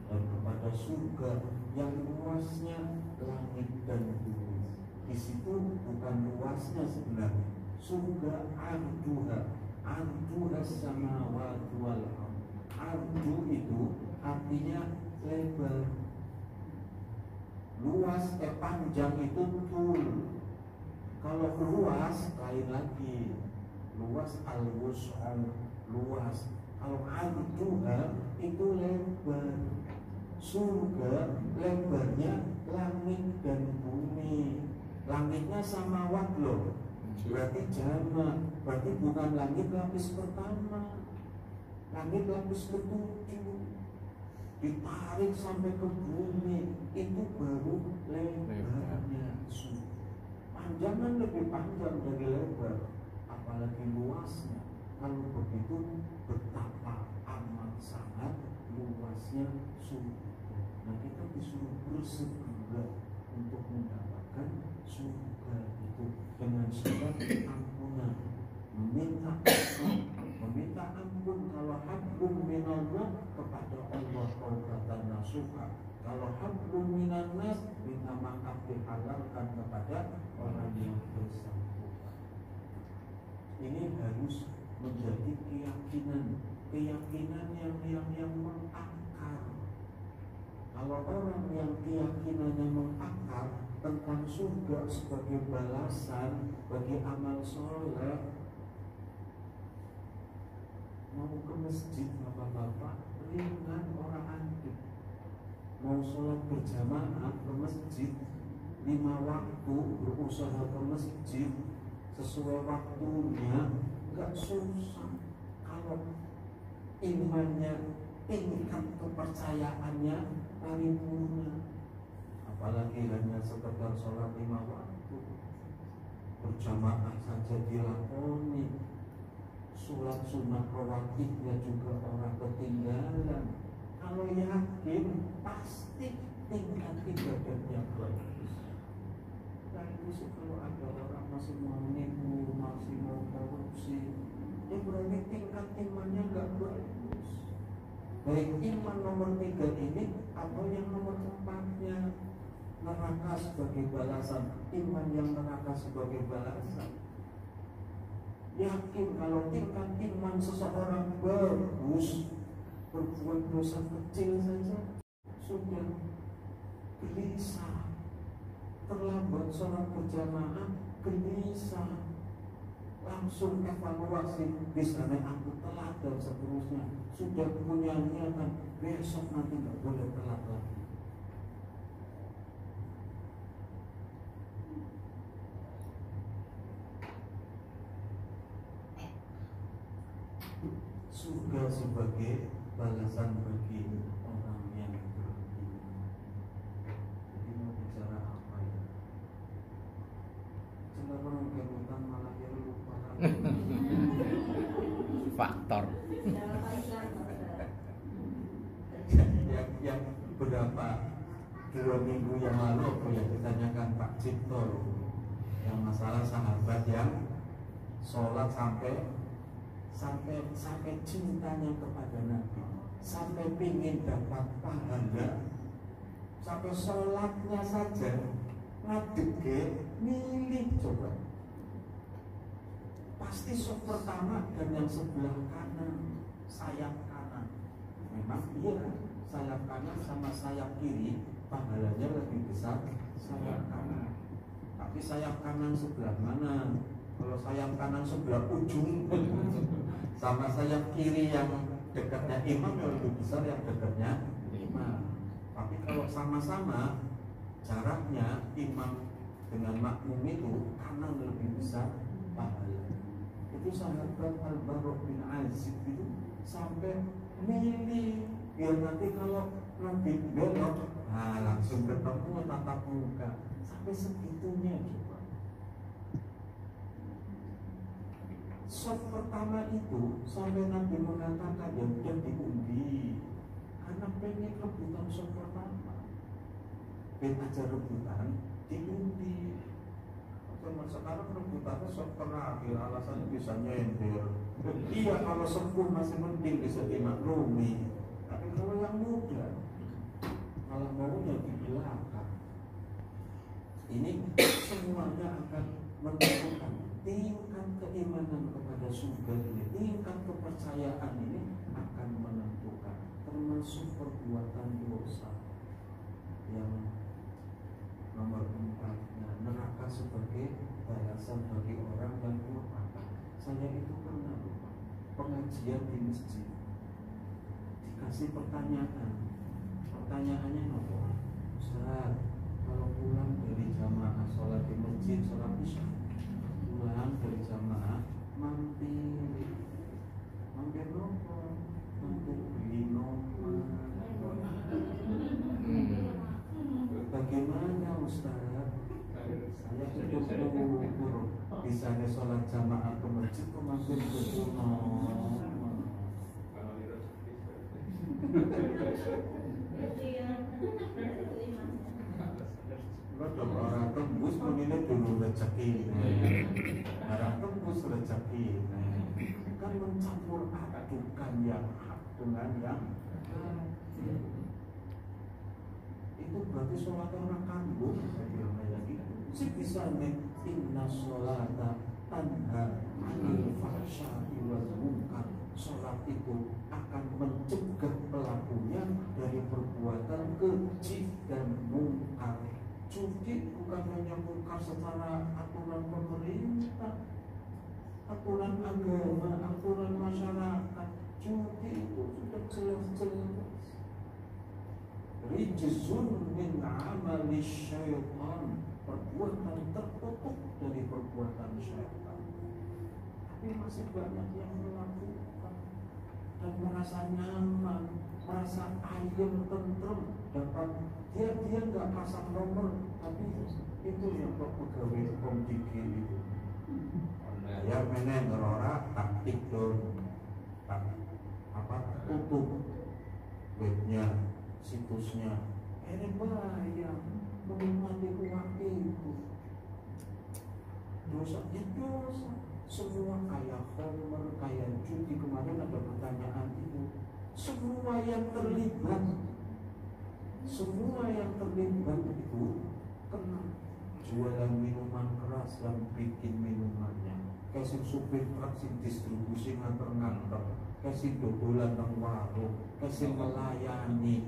dan kepada surga yang luasnya langit dan bumi. Di situ bukan luasnya sebenarnya. Surga arduha samawati wal ardh. Ardu itu artinya lebar. Luas panjang itu tul. Kalau luas lain lagi. Luas al-wus'an, luas. Kalau arduha itu lebar. Surga lebarnya langit dan bumi. Langitnya samawat loh, berarti jama, berarti bukan langit lapis pertama, langit lapis ketujuh, ditarik sampai ke bumi, itu baru lebarnya surga. Panjangan lebih panjang dari lebar, apalagi luasnya. Kalau begitu betapa amat sangat luasnya surga. Nah, kita disuruh bersegera untuk mendapatkan surga itu dengan syarat ampunan, meminta ampun kalau hablum minallah kepada Allah taubatan nasuha. Kalau hablum minannas minta maaf dihalalkan kepada orang yang bersangkutan. Ini harus menjadi keyakinan yang mengakar. Kalau orang yang keyakinannya mengakar tentang surga sebagai balasan bagi amal soleh, mau ke masjid bapak-bapak ringan orang antik, mau sholat berjamaah ke masjid 5 waktu, berusaha ke masjid sesuai waktunya, nggak susah. Kalau imannya, tingkat kepercayaannya paripurna, apalagi hanya sekedar sholat 5 waktu, berjamaah saja dilakoni, sholat sunnah rawatibnya juga orang ketinggalan. Kalau yakin pasti tingkat ibadahnya bagus. Lalu sih kalau ada orang masih mau nipu, masih mau korupsi, ya berarti tingkat imannya nggak bagus. Baik iman nomor 3 ini atau yang nomor 4-nya, neraka sebagai balasan, iman yang neraka sebagai balasan. yakin kalau tingkat iman seseorang bagus, berbuat dosa kecil saja sudah gelisah, terlambat sholat berjamaah gelisah, langsung evaluasi, misalnya aku telat dan seterusnya, sudah punya niatan besok nanti nggak boleh telat lagi. Surga sebagai balasan bagi orang yang beriman. Jadi mau bicara apa ya? Jangan orang kemudian malah dia lupa. Faktor. yang beberapa 2 minggu yang lalu aku yang ditanyakan Pak Cipto yang masalah sahabat yang sholat sampai cintanya kepada Nabi, sampai pingin dapat pahala, sampai sholatnya saja ngadege milih. Coba pasti sholat pertama dan yang sebelah kanan, sayap kanan. Memang iya, sayap kanan sama sayap kiri pahalanya lebih besar sayap kanan. Tapi sayap kanan sebelah mana? Kalau sayap kanan sebelah ujung sama sayap kiri yang dekatnya imam yang lebih besar yang dekatnya imam. Tapi kalau sama-sama jaraknya imam dengan makmum itu kanan lebih besar pahala. Itu sahabat Al-Bara' bin Azib itu sampai milih biar nanti kalau Nabi belok, nah langsung ketemu tatap muka. Sampai segitunya coba. Shot pertama itu sampai Nabi mengatakan ya udah diundi karena pengen rebutan shot pertama, pengen aja rebutan diundi. Sama sekarang rebutannya shot terakhir, alasannya bisa nyender. Iya, kalau sepuh masih mending bisa dimaklumi, tapi kalau yang muda malah maunya di belakang. Ini semuanya akan menentukan tingkat keimanan kepada surga ini, tingkat kepercayaan ini akan menentukan, termasuk perbuatan dosa. Yang nomor 4-nya, neraka sebagai balasan bagi orang yang durhaka. Saya itu pernah pengajian di masjid, dikasih pertanyaannya apa? Ustaz, kalau pulang dari jamaah sholat di masjid, sholat isya, pulang dari jamaah mampir nopo, mampir beli nopo. Bagaimana Ustaz? Saya hidup mengukur bisanya sholat jamaah ke masjid, ke mampir ke nopo. Kalau orang tembus menilai dulu rezeki, orang tembus rezeki, kan mencampur adukan yang hak dengan yang itu berarti sholat orang kambing. Saya bilang kayak gitu. Si bisa nih, inna sholata tanha anil fahsya'i wal munkar. Sholat itu akan mencegah pelakunya dari perbuatan keji dan mungkar. Judi bukan hanya mungkar secara aturan pemerintah, aturan agama, aturan masyarakat. Judi itu sudah jelas-jelas rijzun min amali syaitan, perbuatan terkutuk dari perbuatan syaitan. Tapi masih banyak yang melakukan dan merasa nyaman, merasa ayem, tentrem, dapat dia nggak pasang nomor, tapi itu yang pegawai komdiki itu. Ya menen ngerora taktik dong, tutup webnya, situsnya, ini bayang menikmati uang itu. Dosanya dosa. Semua kayak homer, kayak judi. Kemarin ada pertanyaan itu. Semua yang terlibat itu kena. Jualan minuman keras yang bikin minumannya kasih supir truk sing distribusi nganter-nganter, kasih dodolan nang warung, kasih melayani,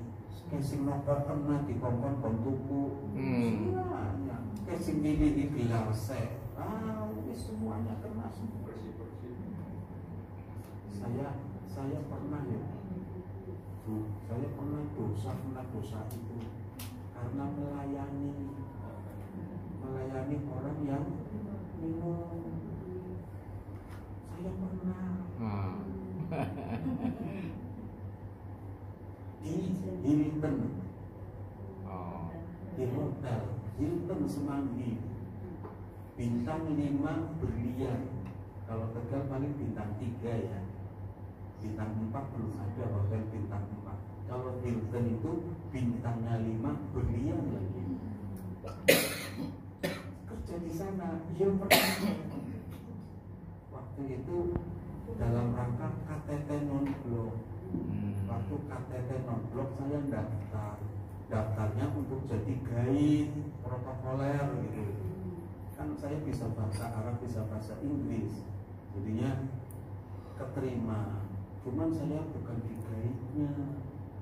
kasih nopo kena di kompon tuku, semuanya, kasih milih di gelas, ini semuanya kena semua. Saya pernah ya, saya pernah dosa itu karena melayani orang yang minum. Saya pernah di Hilton, di hotel Hilton Semanggi, bintang 5 berlian. Kalau Tegal paling bintang 3 ya, bintang 4 belum ada hotel bintang 4. Kalau Hilton itu bintangnya 5 berlian lagi. Kerja di sana, ya pernah. Waktu itu dalam rangka KTT non-blok. Waktu KTT non-blok saya daftarnya untuk jadi guide protokoler gitu. Kan saya bisa bahasa Arab, bisa bahasa Inggris, jadinya keterima. Cuman saya bukan di guide-nya,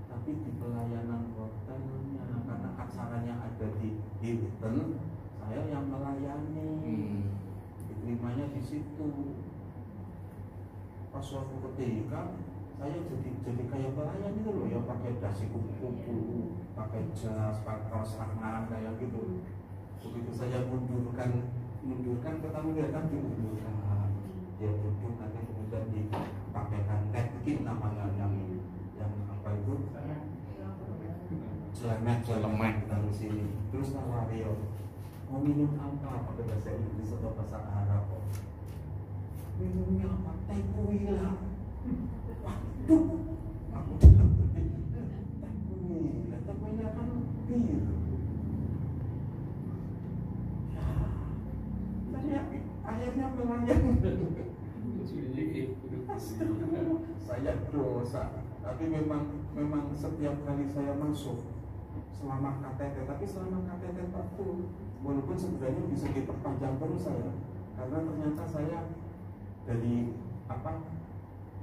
tapi di pelayanan hotelnya, karena acaranya ada di Hilton, saya yang melayani. Diterimanya di situ. Pas waktu ketika saya jadi kayak pelayan itu loh, ya pakai dasi kupu-kupu, pakai jas, pakai kaos renang kayak gitu. Begitu saya mundurkan pertama kan dimundurkan, dia duduk, nanti kemudian dipakaikan mungkin namanya yang apa itu celemek dari sini. Terus tawario, mau minum apa pakai bahasa Inggris atau bahasa Arab? Minumnya apa? Teh kuila. Waduh, aku bilang teh kuila kan bir. Ya, akhirnya melayani. Saya dosa, tapi memang setiap kali saya masuk selama KTT, tapi selama KTT waktu, walaupun sebenarnya bisa diperpanjang terus saya, karena ternyata saya dari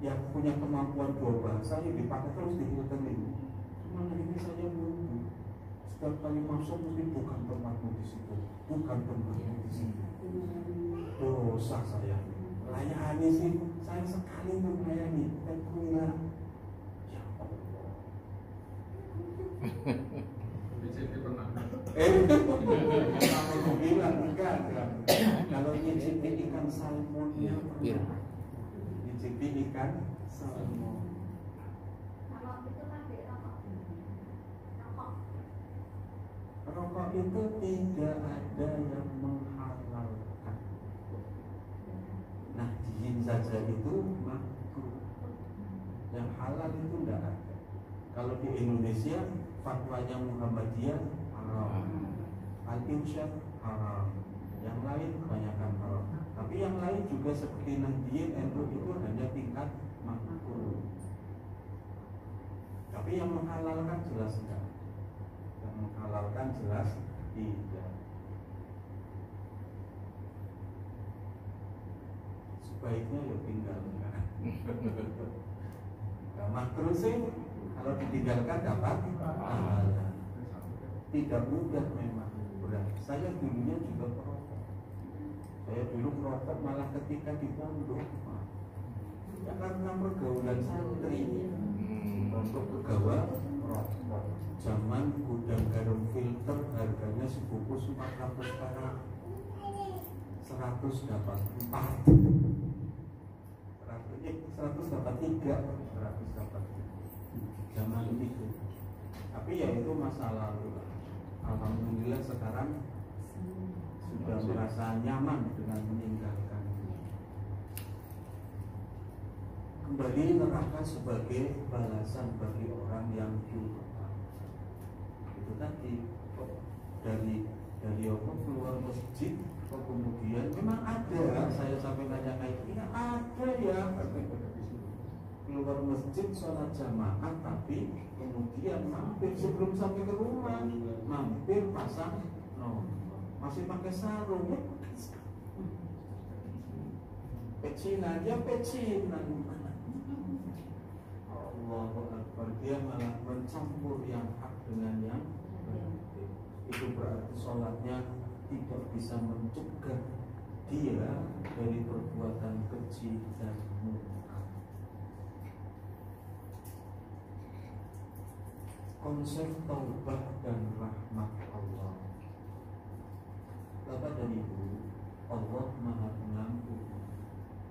yang punya kemampuan 2 bahasa yang dipakai terus di Hilton ini. Cuma ini saya mundur. Setiap kali masuk mesti bukan tempatmu di situ, bukan tempatmu di situ. Dosa saya. Layani sih, saya sekali tuh melayani. Dan kuila, ya Allah. Kalau bilang enggak. Kalau nyicipin ikan salmonnya pernah. Nyicipin ikan salmon. Rokok itu tidak ada yang menghalalkan. Nah, jin saja itu makruh. Yang halal itu tidak ada. Kalau di Indonesia fatwanya Muhammadiyah haram, Al-Irsyad haram, yang lain kebanyakan haram. Tapi yang lain juga seperti Nahdien, NU itu hanya tingkat makruh. Tapi yang menghalalkan jelas tidak. Yang menghalalkan jelas tidak. Sebaiknya ya tinggalkan. Nah, makruh sih kalau ditinggalkan dapat pahala. Tidak mudah memang, berat. Saya dulunya juga perokok. Saya dulu perokok malah ketika di pondok. Ya karena pergaulan santri, pondok pegawai perokok. Zaman gudang garam filter harganya sebungkus 400 perak, 100 dapat 4, 100 dapat 3, 100 dapat 3. Zaman itu. Tapi ya itu masa lalu. Alhamdulillah sekarang sudah merasa nyaman dengan meninggalkan. Kembali neraka sebagai balasan bagi orang yang durhaka. Itu tadi dari apa keluar masjid, kemudian memang ada. Saya sampai tanya kayak ini ada ya. Keluar masjid sholat jamaah, tapi kemudian mampir sebelum sampai ke rumah, mampir pasang masih pakai sarung. pecinan, dia pecinan. Allahu Akbar, dia malah mencampur yang hak dengan yang batil. Itu berarti sholatnya tidak bisa mencegah dia dari perbuatan keji dan munkar. Konsep taubat dan rahmat Allah. Bapak dan Ibu, Allah Maha Pengampun,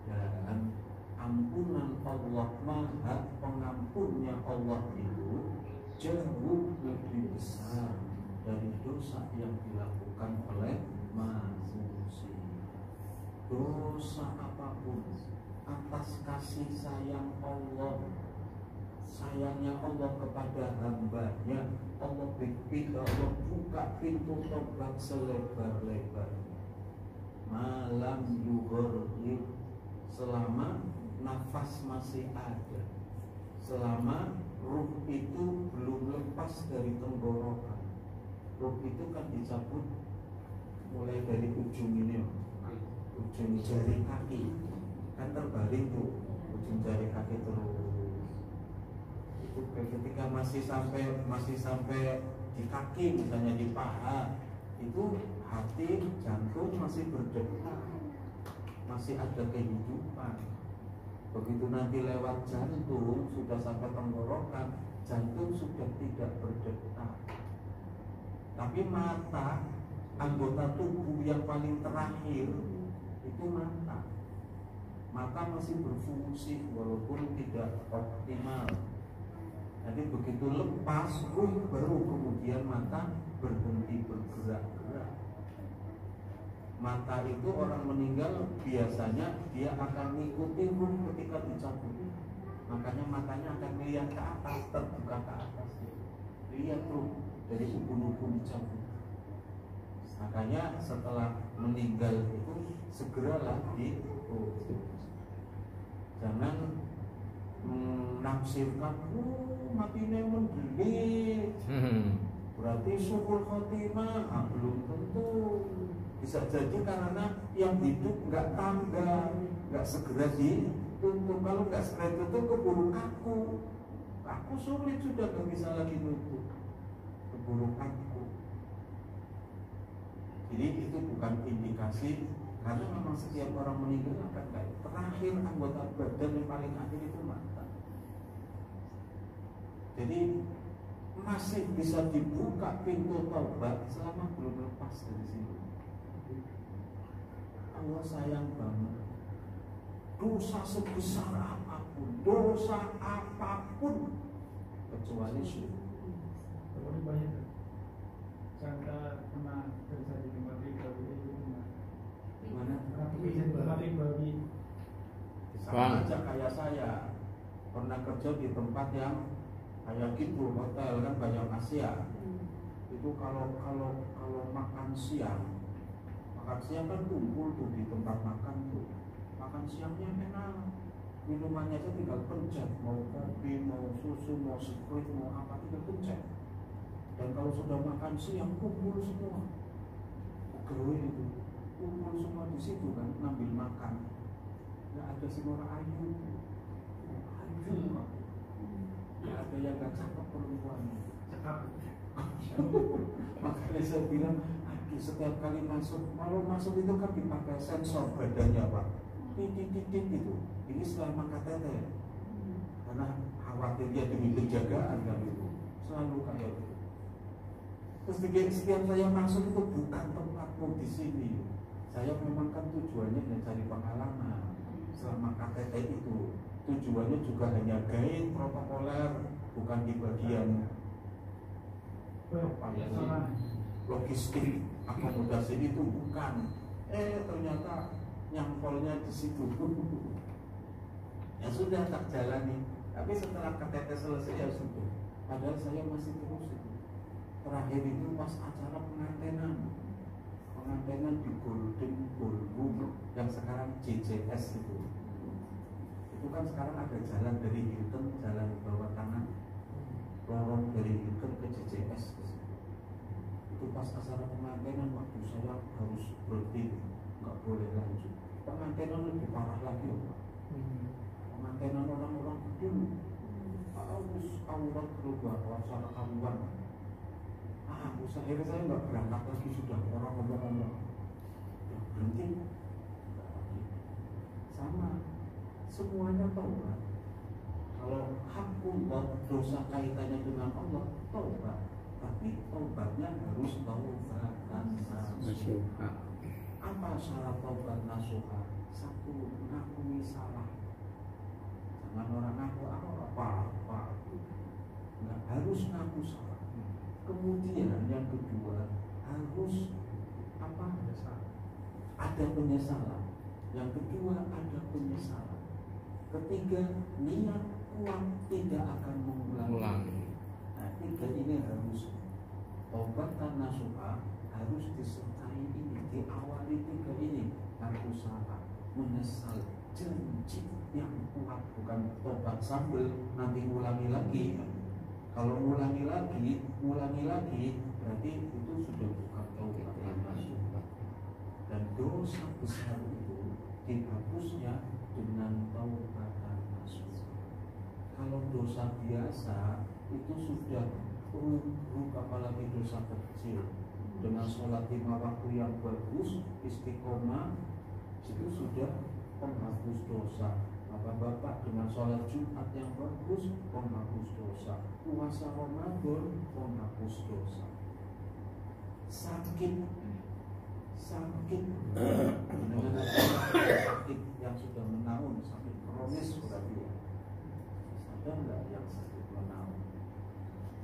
dan ampunan Allah, Maha Pengampunnya Allah itu jauh lebih besar dari dosa yang dilakukan oleh manusia. Dosa apapun atas kasih sayang Allah, sayangnya Allah kepada hambanya, Allah buka pintu tobat selebar-lebarnya. Malam yughorgir, selama nafas masih ada, selama ruh itu belum lepas dari tenggorokan. Ruh itu kan dicabut mulai dari ujung ini, ujung jari kaki, kan terbaring tuh ujung jari kaki terus. Itu ketika masih sampai di kaki, misalnya di paha, itu hati, jantung masih berdetak, masih ada kehidupan. Begitu nanti lewat jantung, sudah sampai tenggorokan, jantung sudah tidak berdetak. Tapi mata, anggota tubuh yang paling terakhir, itu mata. Mata masih berfungsi walaupun tidak optimal. Jadi begitu lepas ruh, baru kemudian mata berhenti bergerak-gerak. Mata itu orang meninggal biasanya dia akan mengikuti ruh ketika dicabut. Makanya matanya akan melihat ke atas, terbuka ke atas. Lihat ruh dari ubun-ubun dicabut. Makanya setelah meninggal itu segeralah jangan menafsirkan matinya mendelik berarti syukur khotimah. Belum tentu. Bisa jadi karena yang hidup nggak tambah, nggak segera ditutup. Kalau nggak segera ditutup keburu kaku sulit, sudah nggak bisa lagi nutup, keburu kaku. Jadi itu bukan indikasi, karena memang setiap orang meninggal akan baik. Terakhir anggota badan yang paling akhir itu mata. Jadi masih bisa dibuka pintu taubat selama belum lepas dari sini. Allah sayang banget. Dosa sebesar apapun, dosa apapun, kecuali syirik. Kalau banyak Sangka pernah kerja di tempat ribawi Mana? tempat ribawi. Sama aja kayak saya pernah kerja di tempat yang kayak gitu, hotel kan banyak Asia. Itu kalau makan siang kan kumpul tuh di tempat makan tuh. Makan siangnya enak, minumannya aja tinggal pencet, mau kopi, mau susu, mau sprite, mau apa tinggal pencet. Dan kalau sudah makan siang kumpul semua, pegawai itu kumpul semua di situ kan, ngambil makan. Nggak ada semua ayu, nggak ada yang nggak cakep perempuannya. Makanya saya bilang, aduh, setiap kali masuk, kalau masuk itu kan dipakai sensor badannya pak, titik gitu. Ini selama KTT, karena khawatir dia demi penjagaan kan itu, selalu kayak gitu. Terus setiap saya masuk itu bukan tempatmu di sini. Saya memang kan tujuannya mencari pengalaman. Selama KTT itu tujuannya juga hanya guide protokoler, bukan di bagian logistik akomodasi itu bukan. Ternyata nyangkolnya di situ. Ya sudah tak jalani. Tapi setelah KTT selesai ya sudah. Padahal saya masih terus itu. Terakhir itu pas acara pengantenan di Golden Ballroom yang sekarang JJS itu kan sekarang ada jalan dari Hilton, jalan bawah tanah lorong dari Hilton ke JJS. Itu pas acara pengantenan waktu saya harus berhenti, nggak boleh lanjut. pengantinan lebih parah lagi Pak. Pengantinan orang-orang dulu harus aurat berubah salah kaluan. Akhirnya saya nggak berangkat lagi, sudah orang ngomong-ngomong berhenti. Sama semuanya taubat. Kalau hakullah, dosa kaitannya dengan Allah, taubat. Tapi taubatnya harus taubatan nasuha. Apa syarat taubat nasuha? Satu, mengakui salah. Jangan orang ngaku apa. Nggak harus ngaku salah. Kemudian yang kedua harus apa? Ada penyesalan. Yang kedua ada penyesalan. Ketiga, niat kuat tidak akan mengulangi. Nah, tiga ini harus taubatan nasuha harus disertai ini, diawali tiga ini. Aku salah, menyesal, janji yang kuat, bukan tobat sambil nanti ulangi lagi. Kalau ulangi lagi berarti itu sudah bukan taubatan nasuha. Dan dosa besar itu dihapusnya dengan taubatan nasuha. Kalau dosa biasa itu sudah apalagi dosa kecil, dengan sholat 5 waktu yang bagus, istiqomah, itu sudah penghapus dosa. Bapak-bapak dengan sholat Jumat yang bagus, penghapus dosa. Puasa Ramadan, penghapus dosa. Sakit dengan sakit yang sudah menaun, sakit kronis berarti ya. Ada nggak yang sakit menaun?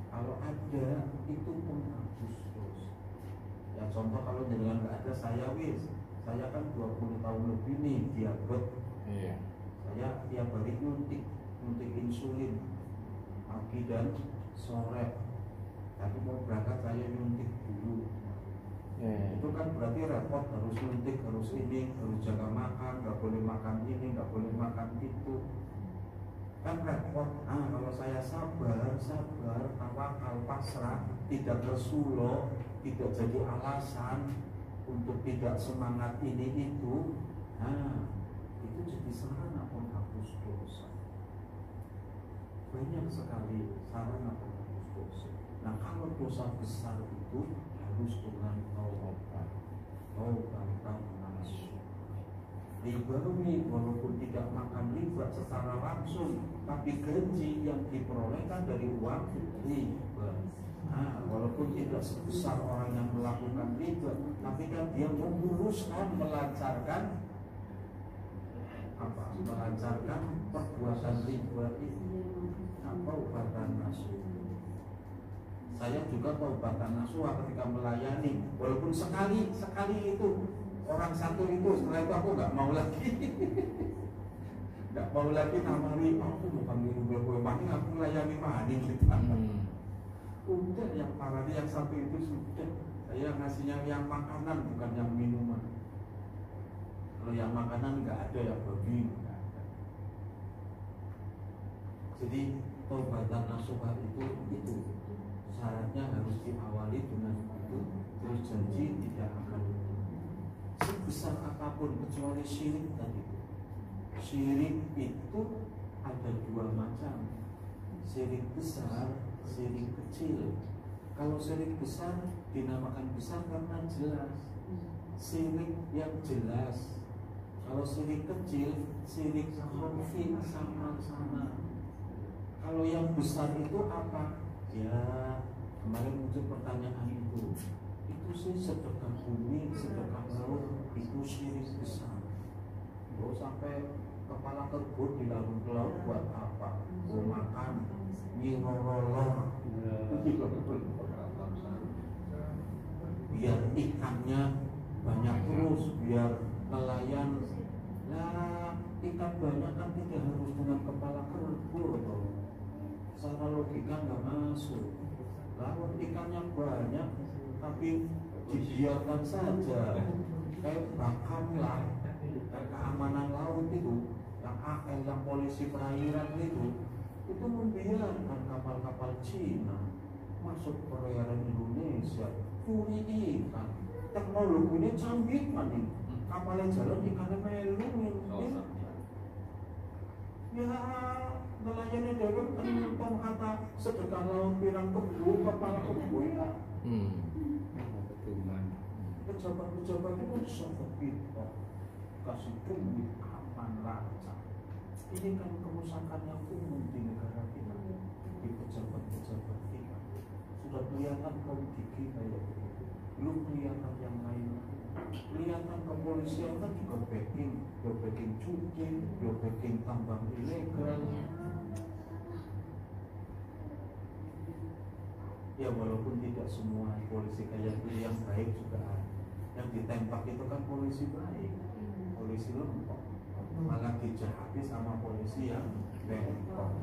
Kalau ada, itu penghapus dosa. Ya contoh kalau dengan nggak ada, saya kan 20 tahun lebih nih diabetes. Iya. Saya tiap hari nyuntik insulin pagi dan sore. Tadi mau berangkat saya nyuntik dulu. Itu kan berarti repot, harus nyuntik, harus ini, harus jaga makan, nggak boleh makan ini, nggak boleh makan itu. Kan repot. Kalau saya sabar, tawakal, pasrah, tidak bersulo, tidak jadi alasan untuk tidak semangat ini itu, itu jadi sarana penghapus dosa. Banyak sekali sarana penghapus dosa. Nah, kalau dosa besar itu harus dengan taubatan nasuha. Riba ini walaupun tidak makan riba secara langsung, tapi gaji yang diperolehkan dari uang riba. Walaupun tidak sebesar orang yang melakukan riba, tapi kan dia memuluskan, melancarkan perbuatan riba itu. Taubatan nasuha. Saya juga taubatan nasuha ketika melayani, walaupun sekali itu orang satu itu, setelah itu aku nggak mau lagi. Nggak mau lagi namari, aku bukan minum gue paling aku melayani mani gitu. Udah yang parah yang satu itu sudah saya ngasihnya yang makanan bukan yang minuman. Kalau yang makanan nggak ada, yang babi nggak ada. Jadi taubatan nasuha itu syaratnya harus diawali dengan itu, terus janji tidak akan sebesar apapun kecuali syirik tadi. Syirik itu ada dua macam, syirik besar, syirik kecil. Kalau syirik besar dinamakan besar karena jelas, syirik yang jelas. Kalau syirik kecil, syirik khafi, sama-sama. Kalau yang besar itu apa? Ya, kemarin muncul pertanyaan itu sih sedekah bumi, sedekah laut, itu syirik besar. Kalau sampai kepala kebun di laut buat apa? Mau makan, nyirorolor, biar ikannya banyak terus, biar nelayan. Nah, ikan banyak kan tidak harus dengan kepala kebun. Secara logika nggak masuk. Lalu ikannya banyak, tapi dibiarkan saja. Kayak bakamlah, kayak keamanan laut itu, yang AL, yang polisi perairan itu membiarkan kapal-kapal Cina masuk perairan Indonesia, curi ikan. Teknologinya canggih kan ini. kapalnya jalan ikannya melu. Ya nelayannya dewe entong kata sedekah laut pirang kebu kepala kebu ya. Pejabat-pejabat itu sobat kita kasih duit aman lancar. Ini kan kerusakan yang umum di negara kita, di pejabat-pejabat kita. Sudah kelihatan politik kita ya begitu. Belum kelihatan yang lain. Kelihatan kepolisian kan juga backing cuci, backing tambang ilegal. Ya walaupun tidak semua polisi kayak itu yang baik juga ada. Yang ditembak itu kan polisi baik, polisi lempok, malah dijahati sama polisi yang lempok.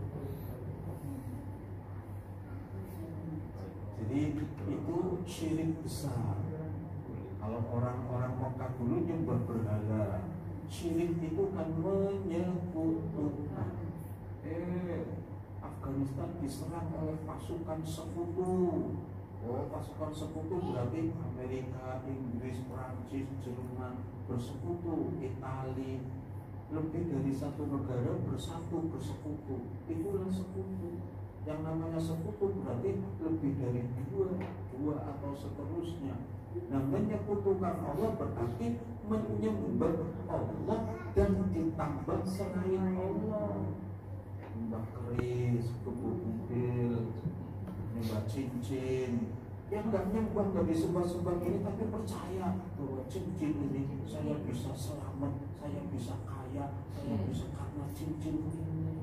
Jadi itu syirik besar. Kalau orang-orang Mekah dulu nyembah berhala, syirik itu kan menyekutukan. Afghanistan diserang oleh pasukan sekutu. Oh, pasukan sekutu berarti Amerika, Inggris, Prancis, Jerman bersekutu, Italia, lebih dari satu negara bersatu bersekutu. Itulah sekutu. Yang namanya sekutu berarti lebih dari dua atau seterusnya. Nah, menyekutukan Allah berarti menyembah Allah dan ditambah selain Allah. Nyembah keris, tubuh mobil, nyembah cincin. Yang nggak nyembah, nggak disembah-sembah ini, tapi percaya bahwa cincin ini saya bisa selamat, saya bisa kaya, saya bisa karena cincin ini.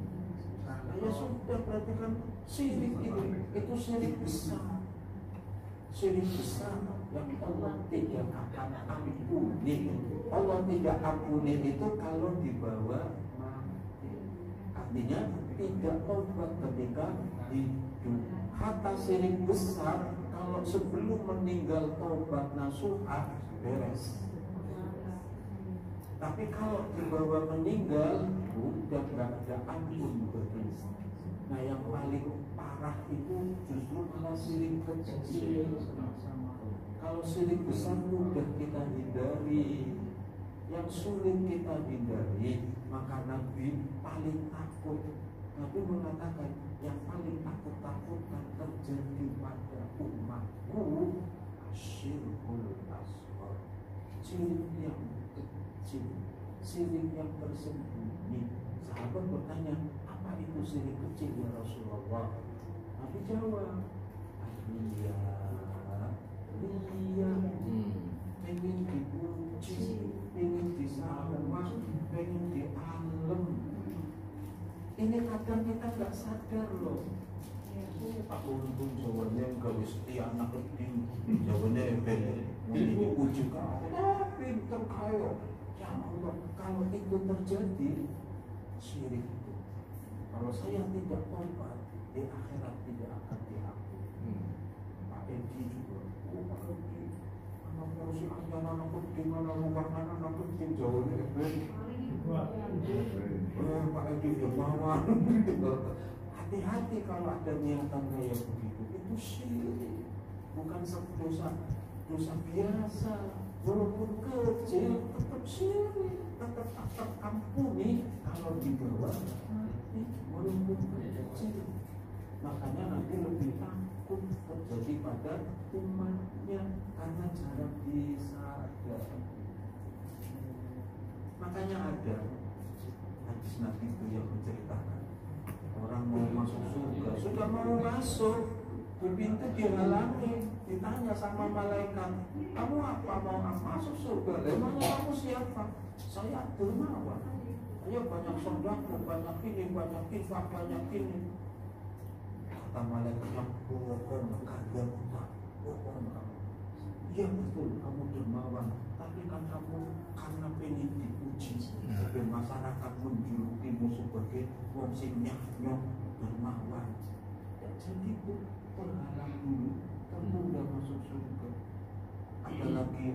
Ya sudah, berarti kan syirik itu syirik besar. Syirik besar yang Allah tidak akan ampuni. Allah tidak ampuni itu kalau dibawa mati. Artinya tidak tobat ketika hidup. Kata syirik besar kalau sebelum meninggal tobat nasuha beres. Tapi kalau dibawa meninggal udah nggak ada ampun berarti. Nah yang paling parah itu justru malah syirik kecil. Kalau syirik besar mudah kita hindari, yang sulit kita hindari, maka Nabi paling takut. Nabi mengatakan yang paling takut-takutkan terjadi pada umatku asyirkul asghar, syirik yang kecil, syirik yang tersembunyi. Sahabat bertanya, apa itu syirik kecil ya Rasulullah? Nabi jawab, pengen dipuji, pengen disawah, pengen dialem. Ini kadang kita nggak sadar loh. Aku untung jawabannya nggak setia anak kecil, jawabannya ini dipuji kau, pinter kaya. Ya Allah, kalau itu terjadi syirik itu. Kalau saya tidak tobat, di akhirat tidak akan diampuni. Pak Edi juga, Pak Edi, anak kursi ajar, anak kecil, anak rumah, anak kecil, jawabannya Pak Edi dermawan. Hati-hati kalau ada niatan kayak begitu, itu syirik, bukan dosa biasa. Walaupun kecil, tetap syirik, tetap ampuni kalau dibawa mati, walaupun kecil. Makanya nanti lebih takut terjadi pada umatnya karena jarang disadar. Makanya ada hadis Nabi itu yang menceritakan orang mau masuk surga, sudah mau masuk di pintu dihalangi, ditanya sama malaikat, kamu apa mau masuk surga? Emangnya kamu siapa? Saya dermawan, saya banyak sedekah, banyak ini, banyak infak, banyak ini. Kata malaikatnya, bohong, kagak buta, bohong kamu. Iya betul, kamu dermawan, tapi kan kamu karena pengen dipuji, dan masyarakat menjulukimu sebagai wong sing nyah-nyah dermawan. Ya, jadi itu terhalang dulu, tertunda masuk surga. Ada lagi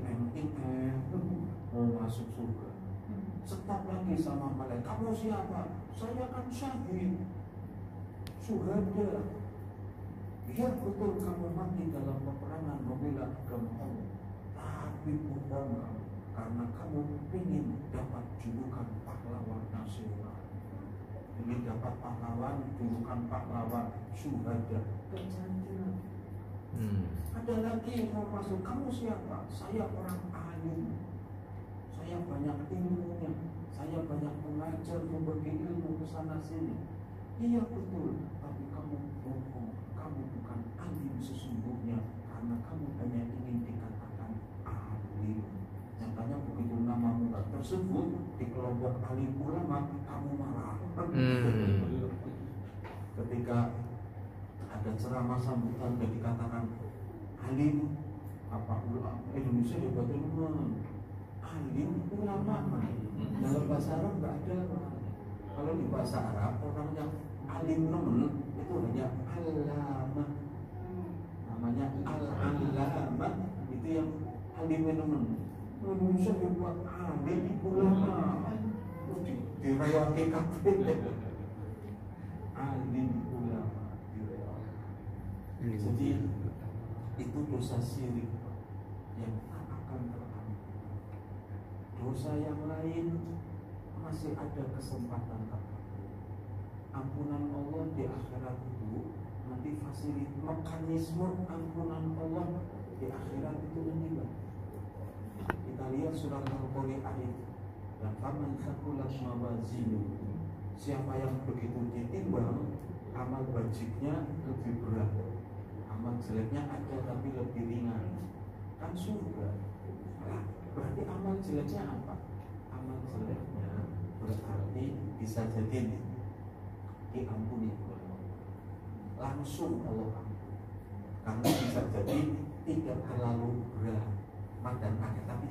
mau masuk surga. Stop lagi sama malaikat, kamu siapa? Saya kan syahid, syuhada. Biar betul kamu mati dalam peperangan membela agama Allah, tapi bohong karena kamu ingin dapat julukan pahlawan nasional, ingin dapat pahlawan, julukan pahlawan, syuhada, dan jangan. Ada lagi yang mau masuk, kamu siapa? Saya orang alim, saya banyak ilmunya, saya banyak mengajar, membagi ilmu ke sana sini. Iya betul, tapi kamu bohong, kamu bukan alim sesungguhnya, karena kamu hanya ingin dikatakan alim. Nyatanya begitu namamu tersebut di kelompok alim ulama, kamu marah. Ketika ada ceramah sambutan dan dikatakan alim, apa ulama Indonesia hebat teman, alim ulama. Dalam bahasa Arab nggak ada. Kalau di bahasa Arab orang yang alim nemen itu hanya alamah, namanya al-alamah, itu yang alim nemen. Indonesia hebat alim ulama, dirayake kabeh. Alim ulama dirayake. Jadi itu dosa syirik yang tak akan terampuni. Dosa yang lain masih ada kesempatan ampunan Allah di akhirat itu. Nanti fasilitas mekanisme ampunan Allah di akhirat itu meninggal. Kita lihat surat Al-Qari'ah itu, dan faman thaqulat mawazinuhu, siapa yang begitu ditimbang amal wajibnya lebih berat, amal jeleknya ada tapi lebih ringan, kan surga. Nah, berarti amal jeleknya apa? Amal jeleknya berarti bisa jadi diampuni langsung Allah ampuni, karena bisa jadi tidak terlalu berat dan agak, tapi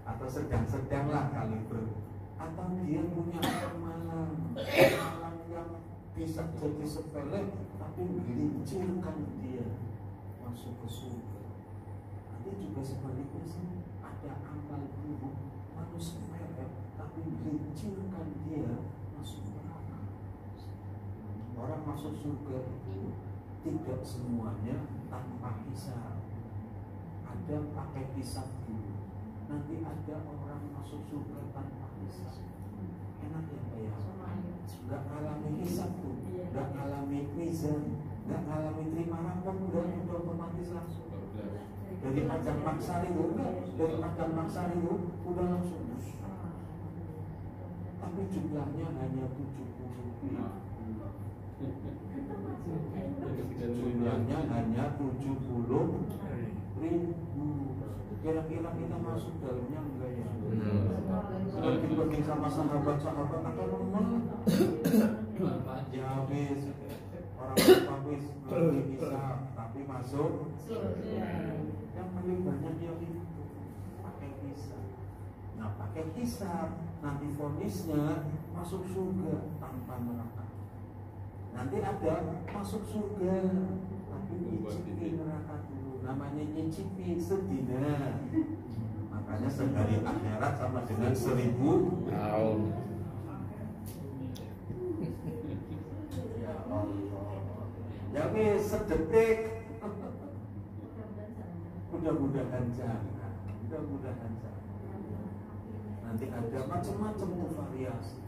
atau sedang-sedanglah kaliber, atau dia punya amalan yang bisa jadi sepele tapi melincirkan dia masuk ke surga. Nanti juga sebaliknya sih, ada amal buruk manusia tapi melincirkan dia masuk neraka. Orang masuk surga itu tidak semuanya tanpa hisab, ada pakai hisab dulu. Nanti ada orang masuk surga tanpa hisab, enak ya Pak ya, nggak ngalami hisab tuh, nggak ngalami mizan, nggak ngalami terima rapor, udah otomatis langsung dari padang maksar itu, dari padang maksar itu udah langsung. Tapi jumlahnya hanya 70.000. Jumlahnya hanya 70.000. Kira-kira kita masuk dalamnya enggak ya? Sudah dibagi sama sahabat-sahabat akan nemen. Ya habis orang habis belum bisa tapi masuk. Yang paling banyak yang itu pakai hisab. Nah pakai hisab nanti vonisnya masuk surga tanpa neraka. Nanti ada masuk surga tapi nyicipi neraka dulu. Namanya nyicipi sedina. Makanya sehari akhirat sama dengan 1000 tahun. Ya Allah. Jadi sedetik. Mudah-mudahan jangan. Mudah-mudahan jangan. Nanti ada macam-macam tuh variasi.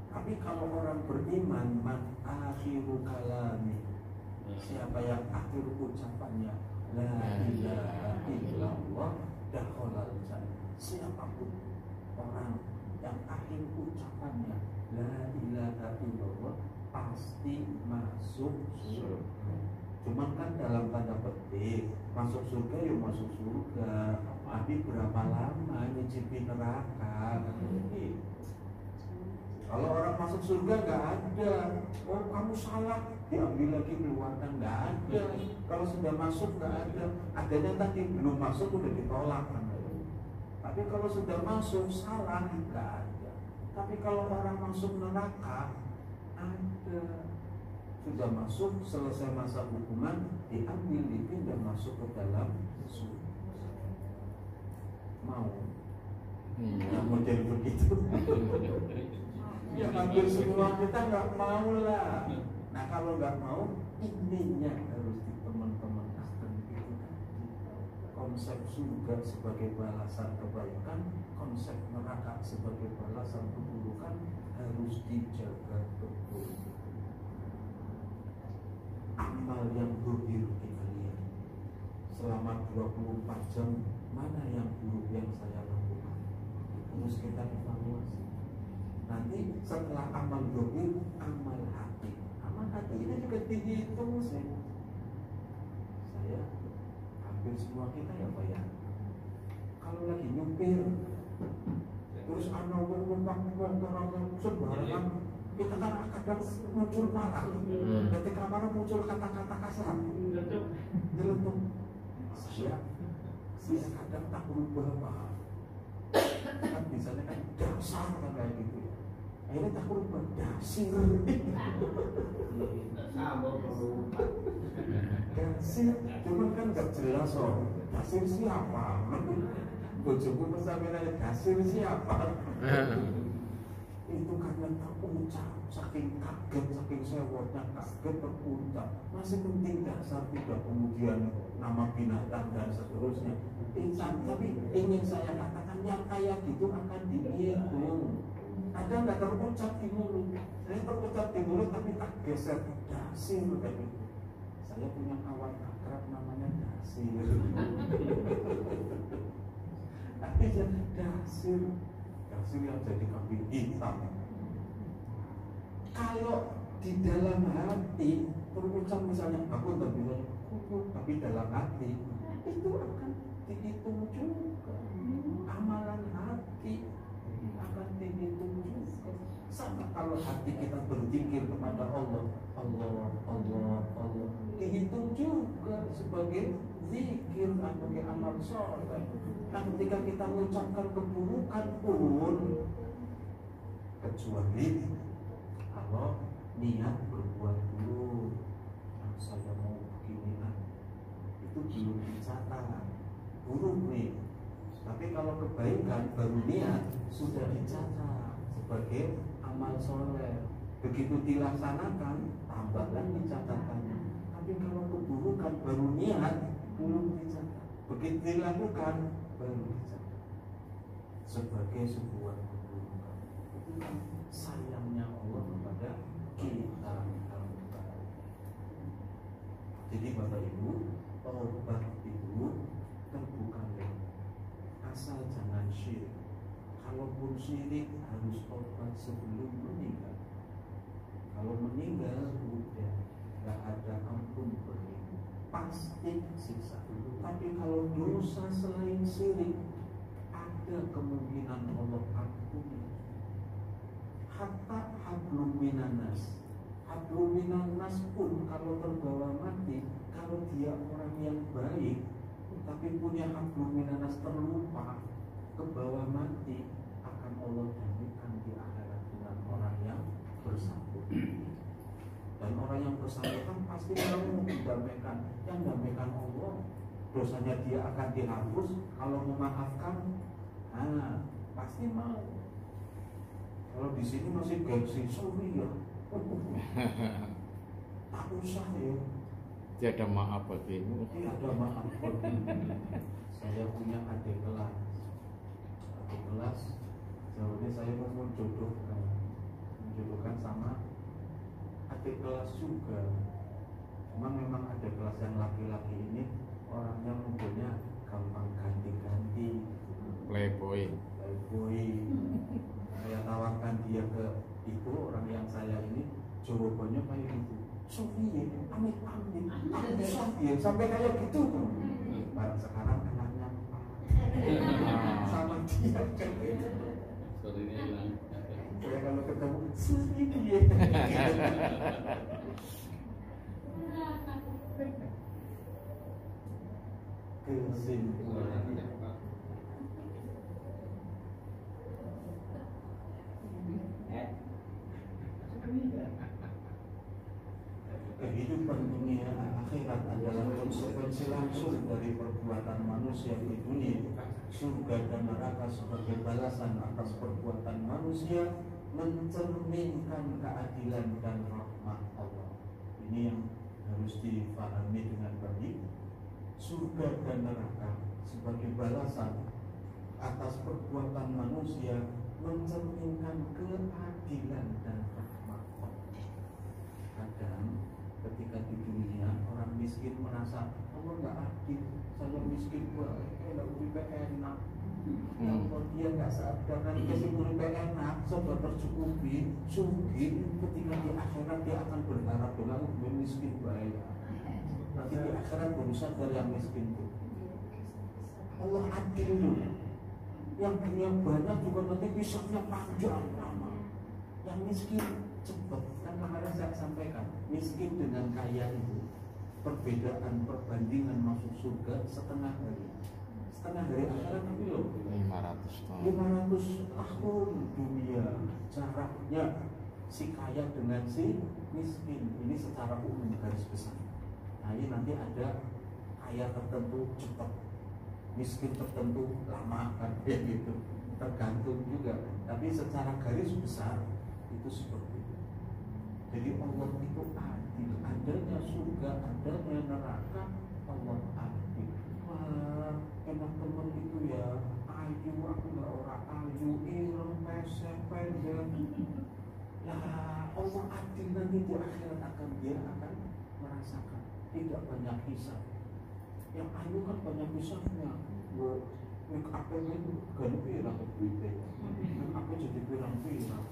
Tapi kalau orang beriman, man akhiru kalami, siapa yang akhir ucapannya la ilaha illallah dakhalal jannah. Siapapun orang yang akhir ucapannya la ilaha illallah pasti masuk surga. Cuman kan dalam tanda petik, masuk surga ya masuk surga, tapi berapa lama nyicipi neraka? Kalau orang masuk surga nggak ada, oh kamu salah, diambil lagi keluarkan, nggak ada. Kalau sudah masuk nggak ada, adanya tadi belum masuk udah ditolak kan. Tapi kalau sudah masuk salah nggak ada. Tapi kalau orang masuk neraka ada. Sudah masuk, selesai masa hukuman, diambil, dipindah masuk ke dalam surga. Mau? Yang model begitu. Ya hampir semua kita nggak mau lah. Nah kalau nggak mau, ininya harus di teman-teman Kristen itu. konsep surga sebagai balasan kebaikan, konsep neraka sebagai balasan keburukan harus dijaga betul. Amal yang buruk kita lihat selama 24 jam, mana yang buruk yang saya lakukan, terus kita evaluasi. Nanti setelah amal buruk, amal hati. Amal hati ini juga dihitung sih. Saya hampir semua kita ya Pak ya, kalau lagi nyupir terus anak ngomong sembarangan, kita kan kadang muncul marah. Ketika marah muncul kata-kata kasar, nyeletuk. Saya kadang tak berubah Pak. Kan misalnya kan dasar kan kayak gitu ya. Akhirnya tak berubah dasir. Dasir, cuman kan gak jelas oh. Dasir siapa? Bojoku sampai nanya dasir siapa? Itu karena terucap, saking kaget, saking sewotnya kaget terucap. Masih penting dasar, tidak kemudian nama binatang dan seterusnya. Tapi ingin saya katakan yang kayak gitu akan dihitung. Ada nggak terucap di mulut? Saya terucap di mulut tapi tak geser dasir kayak gitu. Saya punya kawan akrab namanya Dasir. Akhirnya Dasir yang jadi kambing hitam. Kalau di dalam hati terucap misalnya aku tak bilang tapi dalam hati itu akan dihitung juga. Amalan hati akan dihitung juga. Sama kalau hati kita berzikir kepada Allah, Allah, Allah, Allah, dihitung juga sebagai zikir, sebagai amal soleh. Nah, ketika kita mengucapkan keburukan pun, kecuali kalau niat berbuat dulu, saya mau begini, itu belum dicatat, buruk nih. Tapi kalau kebaikan baru niat sudah dicatat sebagai amal soleh. Begitu dilaksanakan, tambahkan di catatannya. Tapi kalau keburukan baru niat belum dicatat. Begitu dilakukan baru dicatat sebagai sebuah keburukan. Itu kan sayangnya Allah kepada kita. Jadi Bapak Ibu, taubat itu terbuka lebar. Asal jangan syirik. Kalaupun syirik harus taubat sebelum meninggal. Kalau meninggal udah gak ada ampun beribu, pasti siksa. Tapi kalau dosa selain syirik, ada kemungkinan Allah ampuni. Hatta hablum minanas, hablum minanas pun kalau terbawa mati, kalau dia orang yang baik tapi punya hablum minanas terlupa, ke bawah mati, akan Allah jadikan di akhirat dengan orang yang bersangkutan. Dan orang yang bersangkutan pasti mau didamaikan. Yang damaikan Allah, dosanya dia akan dihapus. Kalau memaafkan, pasti mau. Kalau di sini masih gengsi, sorry ya, tak usah ya. Tiada maaf bagimu. Tiada maaf bagimu. Saya punya adik kelas. Adik kelas, jauhnya saya mau menjodohkan sama adik kelas juga. Cuma memang adik kelas yang laki-laki ini orangnya modelnya gampang ganti-ganti. Playboy. Saya tawarkan dia ke itu orang yang saya ini, jawabannya kayak gitu. Sofi, amit-amit, aku bisa dia sampai kayak gitu tuh. Barang sekarang kenanya sama dia kayak gitu. Saya kalau ketemu Sofi dia. Kesimpulan. Kehidupan dunia akhirat adalah konsekuensi langsung dari perbuatan manusia di dunia. Surga dan neraka sebagai balasan atas perbuatan manusia mencerminkan keadilan dan rahmat Allah. Ini yang harus difahami dengan baik. surga dan neraka sebagai balasan atas perbuatan manusia mencerminkan keadilan dan rahmat. Kadang ketika di dunia orang miskin merasa Allah nggak adil, saya miskin kalau lebih enak. Kalau dia nggak sadar kan dia lebih enak, sebab tercukupi, sugih. Ketika di akhirat dia akan berharap dengan gue miskin baik. Nanti di akhirat baru sadar yang miskin itu. Allah adil dulu. Yang punya banyak juga nanti pisahnya panjang lama. Yang miskin cepat. Kan kemarin saya sampaikan, miskin dengan kaya itu perbedaan perbandingan masuk surga setengah hari. Setengah hari akhirat tapi loh 500 tahun dunia jaraknya si kaya dengan si miskin. Ini secara umum garis besar. Nah ini nanti ada kaya tertentu cepat, miskin tertentu lama kan ya gitu, tergantung juga. Tapi secara garis besar itu seperti itu. Jadi Allah itu adil, adanya surga, adanya neraka, Allah adil. Wah, enak temen itu ya, ayu aku nggak orang ayu, ireng, pesek, pendek. Lah Allah adil nanti di akhirat dia akan merasakan tidak banyak hisab. Yang ayu kan banyak hisabnya. Make up itu ganti pirang duitnya, make up jadi pirang-pirang.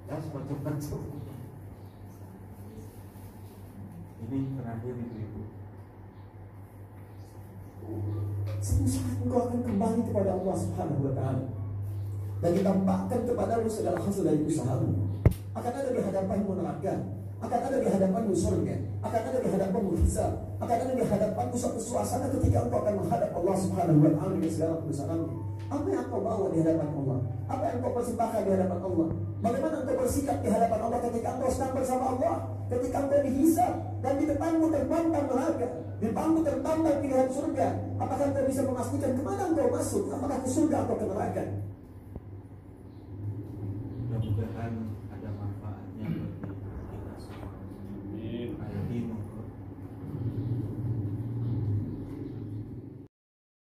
Ya semacam-macam. Ini terakhir ibu. Suatu saat engkau akan kembali kepada Allah Subhanahu wa Ta'ala dan ditampakkan kepadamu segala hasil dari usahamu. Akan ada di hadapanmu neraka, akan ada di hadapanmu surga, akan ada di hadapanmu hisab, akan ada di hadapanmu suatu suasana ketika engkau akan menghadap Allah Subhanahu wa Ta'ala dengan segala perusahaanmu. Apa yang engkau bawa di hadapan Allah? Apa yang engkau persembahkan di hadapan Allah? Bagaimana engkau bersikap di hadapan Allah ketika engkau sedang bersama Allah? Ketika engkau dihisab dan di depanmu terbentang neraka, di depanmu terbentang pilihan surga, apakah engkau bisa memastikan kemana engkau masuk? Apakah ke surga atau ke neraka?